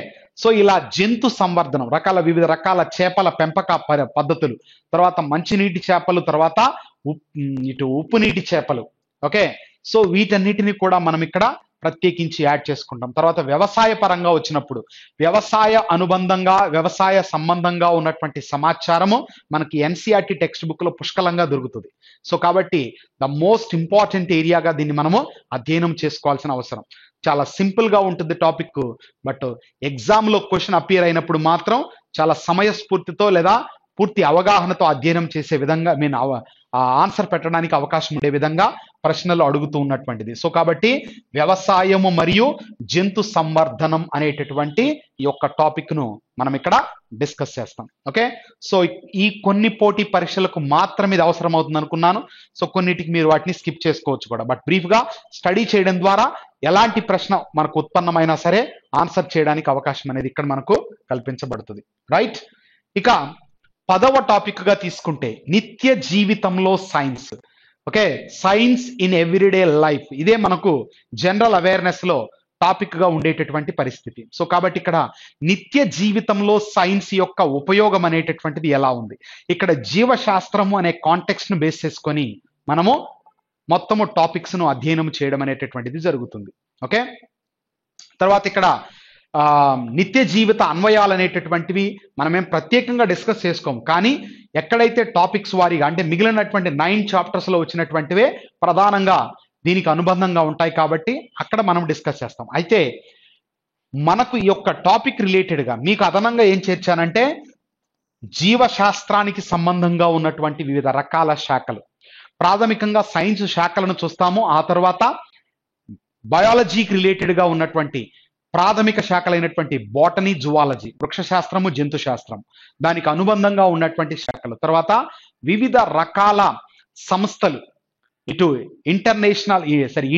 సో ఇలా జంతు సంవర్ధనం, వివిధ రకాల చేపల పెంపక పద్ధతులు, తర్వాత మంచినీటి చేపలు, తర్వాత ఇటు ఉప్పు నీటి చేపలు. ఓకే, సో వీటన్నిటిని కూడా మనం ఇక్కడ ప్రత్యేకించి యాడ్ చేసుకుంటాం. తర్వాత వ్యవసాయ పరంగా వచ్చినప్పుడు వ్యవసాయ అనుబంధంగా, వ్యవసాయ సంబంధంగా ఉన్నటువంటి సమాచారము మనకి ఎన్సీఆర్టీ టెక్స్ట్ బుక్ లో పుష్కలంగా దొరుకుతుంది. సో కాబట్టి ద మోస్ట్ ఇంపార్టెంట్ ఏరియాగా దీన్ని మనము అధ్యయనం చేసుకోవాల్సిన అవసరం. చాలా సింపుల్ గా ఉంటుంది టాపిక్, బట్ ఎగ్జామ్ లో క్వశ్చన్ అపియర్ అయినప్పుడు మాత్రం చాలా సమయస్ఫూర్తితో లేదా పూర్తి అవగాహనతో అధ్యయనం చేసే విధంగా ఆన్సర్ పెట్టడానికి అవకాశం ఉండే విధంగా ప్రశ్నలు అడుగుతూ ఉన్నటువంటిది. సో కాబట్టి వ్యవసాయము మరియు జంతు సంవర్ధనం అనేటటువంటి ఈ యొక్క టాపిక్ ను మనం ఇక్కడ డిస్కస్ చేస్తాం. ఓకే, సో ఈ కొన్ని పోటీ పరీక్షలకు మాత్రమే ఇది అవసరం అవుతుంది అనుకున్నాను. సో కొన్నిటికి మీరు వాటిని స్కిప్ చేసుకోవచ్చు కూడా, బట్ బ్రీఫ్ గా స్టడీ చేయడం ద్వారా ఎలాంటి ప్రశ్న మనకు ఉత్పన్నమైనా సరే ఆన్సర్ చేయడానికి అవకాశం అనేది ఇక్కడ మనకు కల్పించబడుతుంది. రైట్. ఇక 10వ టాపిక్ గా తీసుకుంటే నిత్య జీవితంలో science. Okay, science in everyday life, ఇదే మనకు జనరల్ అవేర్నెస్ లో టాపిక్ గా ఉండేటటువంటి పరిస్థితి. సో కాబట్టి ఇక్కడ నిత్య జీవితంలో సైన్స్ యొక్క ఉపయోగం అనేటటువంటిది ఎలా ఉంది, ఇక్కడ జీవశాస్త్రము అనే కాంటెక్స్ట్ ను బేస్ చేసుకొని మనము మొత్తము టాపిక్స్ ను అధ్యయనం చేయడం అనేటటువంటిది జరుగుతుంది. ఓకే, తర్వాత ఇక్కడ నిత్య జీవిత అన్వయాలు అనేటటువంటివి మనమేం ప్రత్యేకంగా డిస్కస్ చేసుకోము, కానీ ఎక్కడైతే టాపిక్స్ వారీగా అంటే మిగిలినటువంటి 9 చాప్టర్స్ లో వచ్చినటువంటివే ప్రధానంగా దీనికి అనుబంధంగా ఉంటాయి కాబట్టి అక్కడ మనం డిస్కస్ చేస్తాం. అయితే మనకు ఈ యొక్క టాపిక్ రిలేటెడ్గా మీకు అదనంగా ఏం చేర్చానంటే జీవశాస్త్రానికి సంబంధంగా ఉన్నటువంటి వివిధ రకాల శాఖలు, ప్రాథమికంగా సైన్స్ శాఖలను చూస్తాము. ఆ తర్వాత బయాలజీకి రిలేటెడ్గా ఉన్నటువంటి ప్రాథమిక శాఖలైనటువంటి బాటనీ, జువాలజీ, వృక్షశాస్త్రము, జంతు శాస్త్రం, దానికి అనుబంధంగా ఉన్నటువంటి శాఖలు. తర్వాత వివిధ రకాల సంస్థలు, ఇటు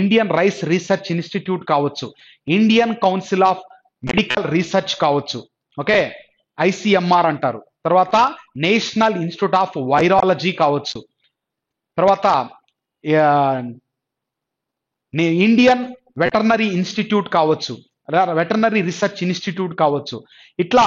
ఇండియన్ రైస్ రీసెర్చ్ ఇన్స్టిట్యూట్ కావచ్చు, Indian council of medical research కావచ్చు, ఓకే, ఐసిఎంఆర్ అంటారు. తర్వాత నేషనల్ ఇన్స్టిట్యూట్ ఆఫ్ వైరాలజీ కావచ్చు, తర్వాత ఇండియన్ వెటర్నరీ ఇన్స్టిట్యూట్ కావచ్చు, వెటర్నరీ రీసెర్చ్ ఇన్స్టిట్యూట్ కావచ్చు. ఇట్లా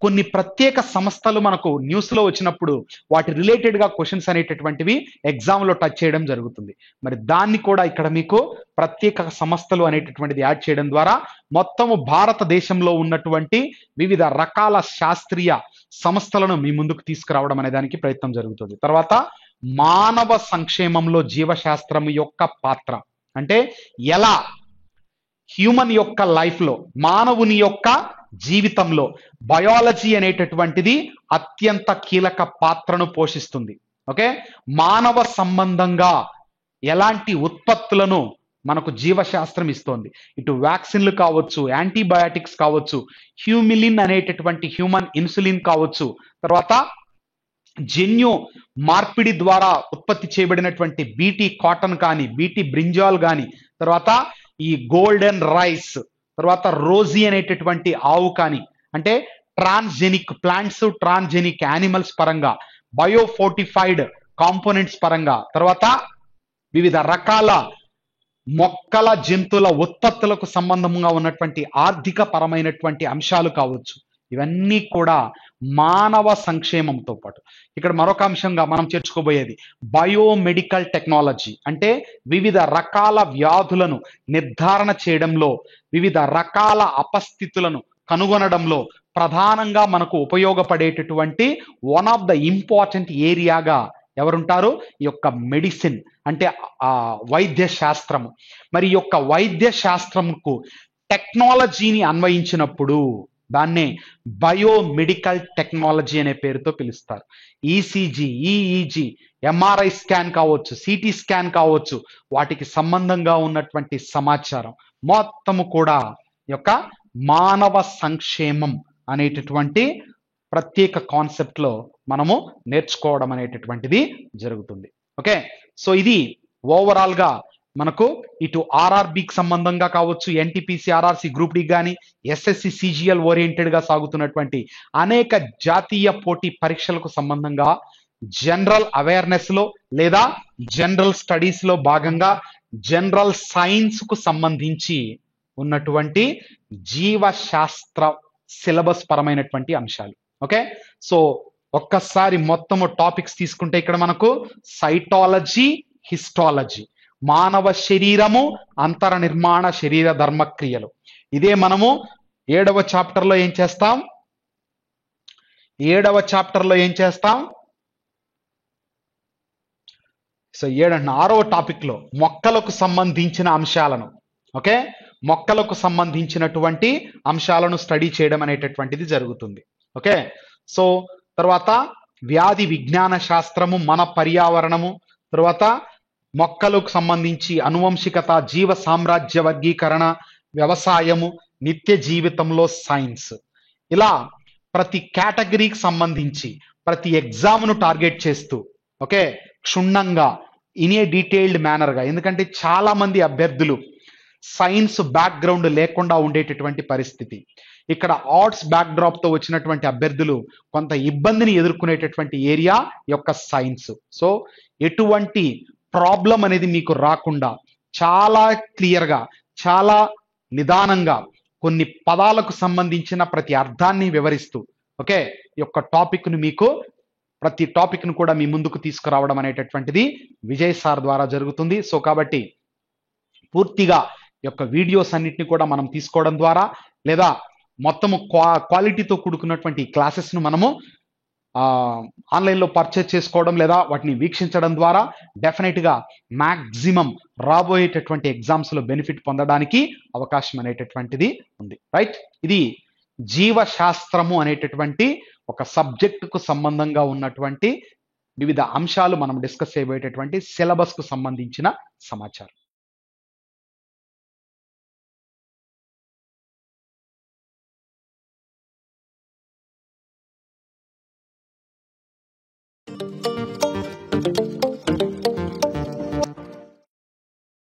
కొన్ని ప్రత్యేక సంస్థలు మనకు న్యూస్ లో వచ్చినప్పుడు వాటి రిలేటెడ్ గా క్వశ్చన్స్ అనేటటువంటివి ఎగ్జామ్ లో టచ్ చేయడం జరుగుతుంది. మరి దాన్ని కూడా ఇక్కడ మీకు ప్రత్యేక సంస్థలు అనేటటువంటిది యాడ్ చేయడం ద్వారా మొత్తము భారతదేశంలో ఉన్నటువంటి వివిధ రకాల శాస్త్రీయ సంస్థలను మీ ముందుకు తీసుకురావడం అనే దానికి ప్రయత్నం జరుగుతుంది. తర్వాత మానవ సంక్షేమంలో జీవశాస్త్రం యొక్క పాత్ర, అంటే ఎలా హ్యూమన్ యొక్క లైఫ్ లో, మానవుని యొక్క జీవితంలో బయాలజీ అనేటటువంటిది అత్యంత కీలక పాత్రను పోషిస్తుంది. ఓకే, మానవ సంబంధంగా ఎలాంటి ఉత్పత్తులను మనకు జీవశాస్త్రం ఇస్తోంది. ఇటు వ్యాక్సిన్లు కావచ్చు, యాంటీబయాటిక్స్ కావచ్చు, హ్యూమిలిన్ అనేటటువంటి హ్యూమన్ ఇన్సులిన్ కావచ్చు, తర్వాత జన్యు మార్పిడి ద్వారా ఉత్పత్తి చేయబడినటువంటి బీటీ కాటన్ కానీ, బీటీ బ్రింజాల్ కానీ, తర్వాత ఈ గోల్డెన్ రైస్, తర్వాత రోజీ అనేటటువంటి ఆవు కానీ, అంటే ట్రాన్స్జెనిక్ ప్లాంట్స్, ట్రాన్స్జెనిక్ యానిమల్స్ పరంగా, బయోఫోర్టిఫైడ్ కాంపోనెంట్స్ పరంగా, తర్వాత వివిధ రకాల మొక్కల, జంతువుల ఉత్పత్తులకు సంబంధంగా ఉన్నటువంటి ఆర్థిక పరమైనటువంటి అంశాలు కావచ్చు. ఇవన్నీ కూడా మానవ సంక్షేమంతో పాటు ఇక్కడ మరొక అంశంగా మనం చేర్చుకోబోయేది బయోమెడికల్ టెక్నాలజీ, అంటే వివిధ రకాల వ్యాధులను నిర్ధారణ చేయడంలో, వివిధ రకాల అపస్థితులను కనుగొనడంలో ప్రధానంగా మనకు ఉపయోగపడేటటువంటి వన్ ఆఫ్ ద ఇంపార్టెంట్ ఏరియాగా ఎవరుంటారు? ఈ యొక్క మెడిసిన్, అంటే వైద్య శాస్త్రము. మరి ఈ యొక్క వైద్య శాస్త్రంకు టెక్నాలజీని అన్వయించినప్పుడు దాన్నే బయోమెడికల్ టెక్నాలజీ అనే పేరుతో పిలుస్తారు. ఈసీజీ, ఈఈజీ, ఎంఆర్ఐ స్కాన్ కావచ్చు, సిటీ స్కాన్ కావచ్చు, వాటికి సంబంధంగా ఉన్నటువంటి సమాచారం మొత్తము కూడా యొక్క మానవ సంక్షేమం అనేటటువంటి ప్రత్యేక కాన్సెప్ట్ లో మనము నేర్చుకోవడం అనేటటువంటిది జరుగుతుంది. ఓకే, సో ఇది ఓవరాల్ గా మనకు ఇటు ఆర్ఆర్బికి సంబంధంగా కావచ్చు, ఎన్టీపీసీ, ఆర్ఆర్సీ, గ్రూప్ డి కానీ, ఎస్ఎస్సి, సిజిఎల్ ఓరియంటెడ్ గా సాగుతున్నటువంటి అనేక జాతీయ పోటీ పరీక్షలకు సంబంధంగా జనరల్ అవేర్నెస్ లో లేదా జనరల్ స్టడీస్ లో భాగంగా జనరల్ సైన్స్ కు సంబంధించి ఉన్నటువంటి జీవశాస్త్ర సిలబస్ పరమైనటువంటి అంశాలు. ఓకే, సో ఒక్కసారి మొత్తము టాపిక్స్ తీసుకుంటే ఇక్కడ మనకు సైటాలజీ, హిస్టాలజీ, మానవ శరీరము, అంతర నిర్మాణ శరీర ధర్మక్రియలు. ఇదే మనము 7వ చాప్టర్లో ఏం చేస్తాం? 7వ చాప్టర్లో ఏం చేస్తాం? సో 6వ టాపిక్ లో మొక్కలకు సంబంధించిన అంశాలను, ఓకే, మొక్కలకు సంబంధించినటువంటి అంశాలను స్టడీ చేయడం అనేటటువంటిది జరుగుతుంది. ఓకే, సో తర్వాత వ్యాధి విజ్ఞాన శాస్త్రము, మన పర్యావరణము, తర్వాత మొక్కలకు సంబంధించి అనువంశికత, జీవ సామ్రాజ్య వర్గీకరణ, వ్యవసాయము, నిత్య జీవితంలో సైన్స్, ఇలా ప్రతి కేటగిరీకి సంబంధించి ప్రతి ఎగ్జామ్ను టార్గెట్ చేస్తూ, ఓకే, క్షుణ్ణంగా ఇన్ ఏ డీటెయిల్డ్ మేనర్గా, ఎందుకంటే చాలా మంది అభ్యర్థులు సైన్స్ బ్యాక్గ్రౌండ్ లేకుండా ఉండేటటువంటి పరిస్థితి. ఇక్కడ ఆర్ట్స్ బ్యాక్డ్రాప్ తో వచ్చినటువంటి అభ్యర్థులు కొంత ఇబ్బందిని ఎదుర్కొనేటటువంటి ఏరియా యొక్క సైన్స్. సో ఎటువంటి ప్రాబ్లం అనేది మీకు రాకుండా చాలా క్లియర్గా, చాలా నిదానంగా కొన్ని పదాలకు సంబంధించిన ప్రతి అర్థాన్ని వివరిస్తూ, ఓకే, ఈ యొక్క టాపిక్ను మీకు ప్రతి టాపిక్ను కూడా మీ ముందుకు తీసుకురావడం అనేటటువంటిది విజయ్ సార్ ద్వారా జరుగుతుంది. సో కాబట్టి పూర్తిగా ఈ యొక్క వీడియోస్ అన్నిటిని కూడా మనం తీసుకోవడం ద్వారా, లేదా మొత్తము క్వాలిటీతో కూడుకున్నటువంటి క్లాసెస్ను మనము ఆన్లైన్లో పర్చేజ్ చేసుకోవడం లేదా వాటిని వీక్షించడం ద్వారా డెఫినెట్ గా మాక్సిమం రాబోయేటటువంటి ఎగ్జామ్స్ లో బెనిఫిట్ పొందడానికి అవకాశం అనేటటువంటిది ఉంది. రైట్, ఇది జీవశాస్త్రము అనేటటువంటి ఒక సబ్జెక్టుకు సంబంధంగా ఉన్నటువంటి వివిధ అంశాలు మనం డిస్కస్ చేయబోయేటటువంటి సిలబస్ కు సంబంధించిన సమాచారం.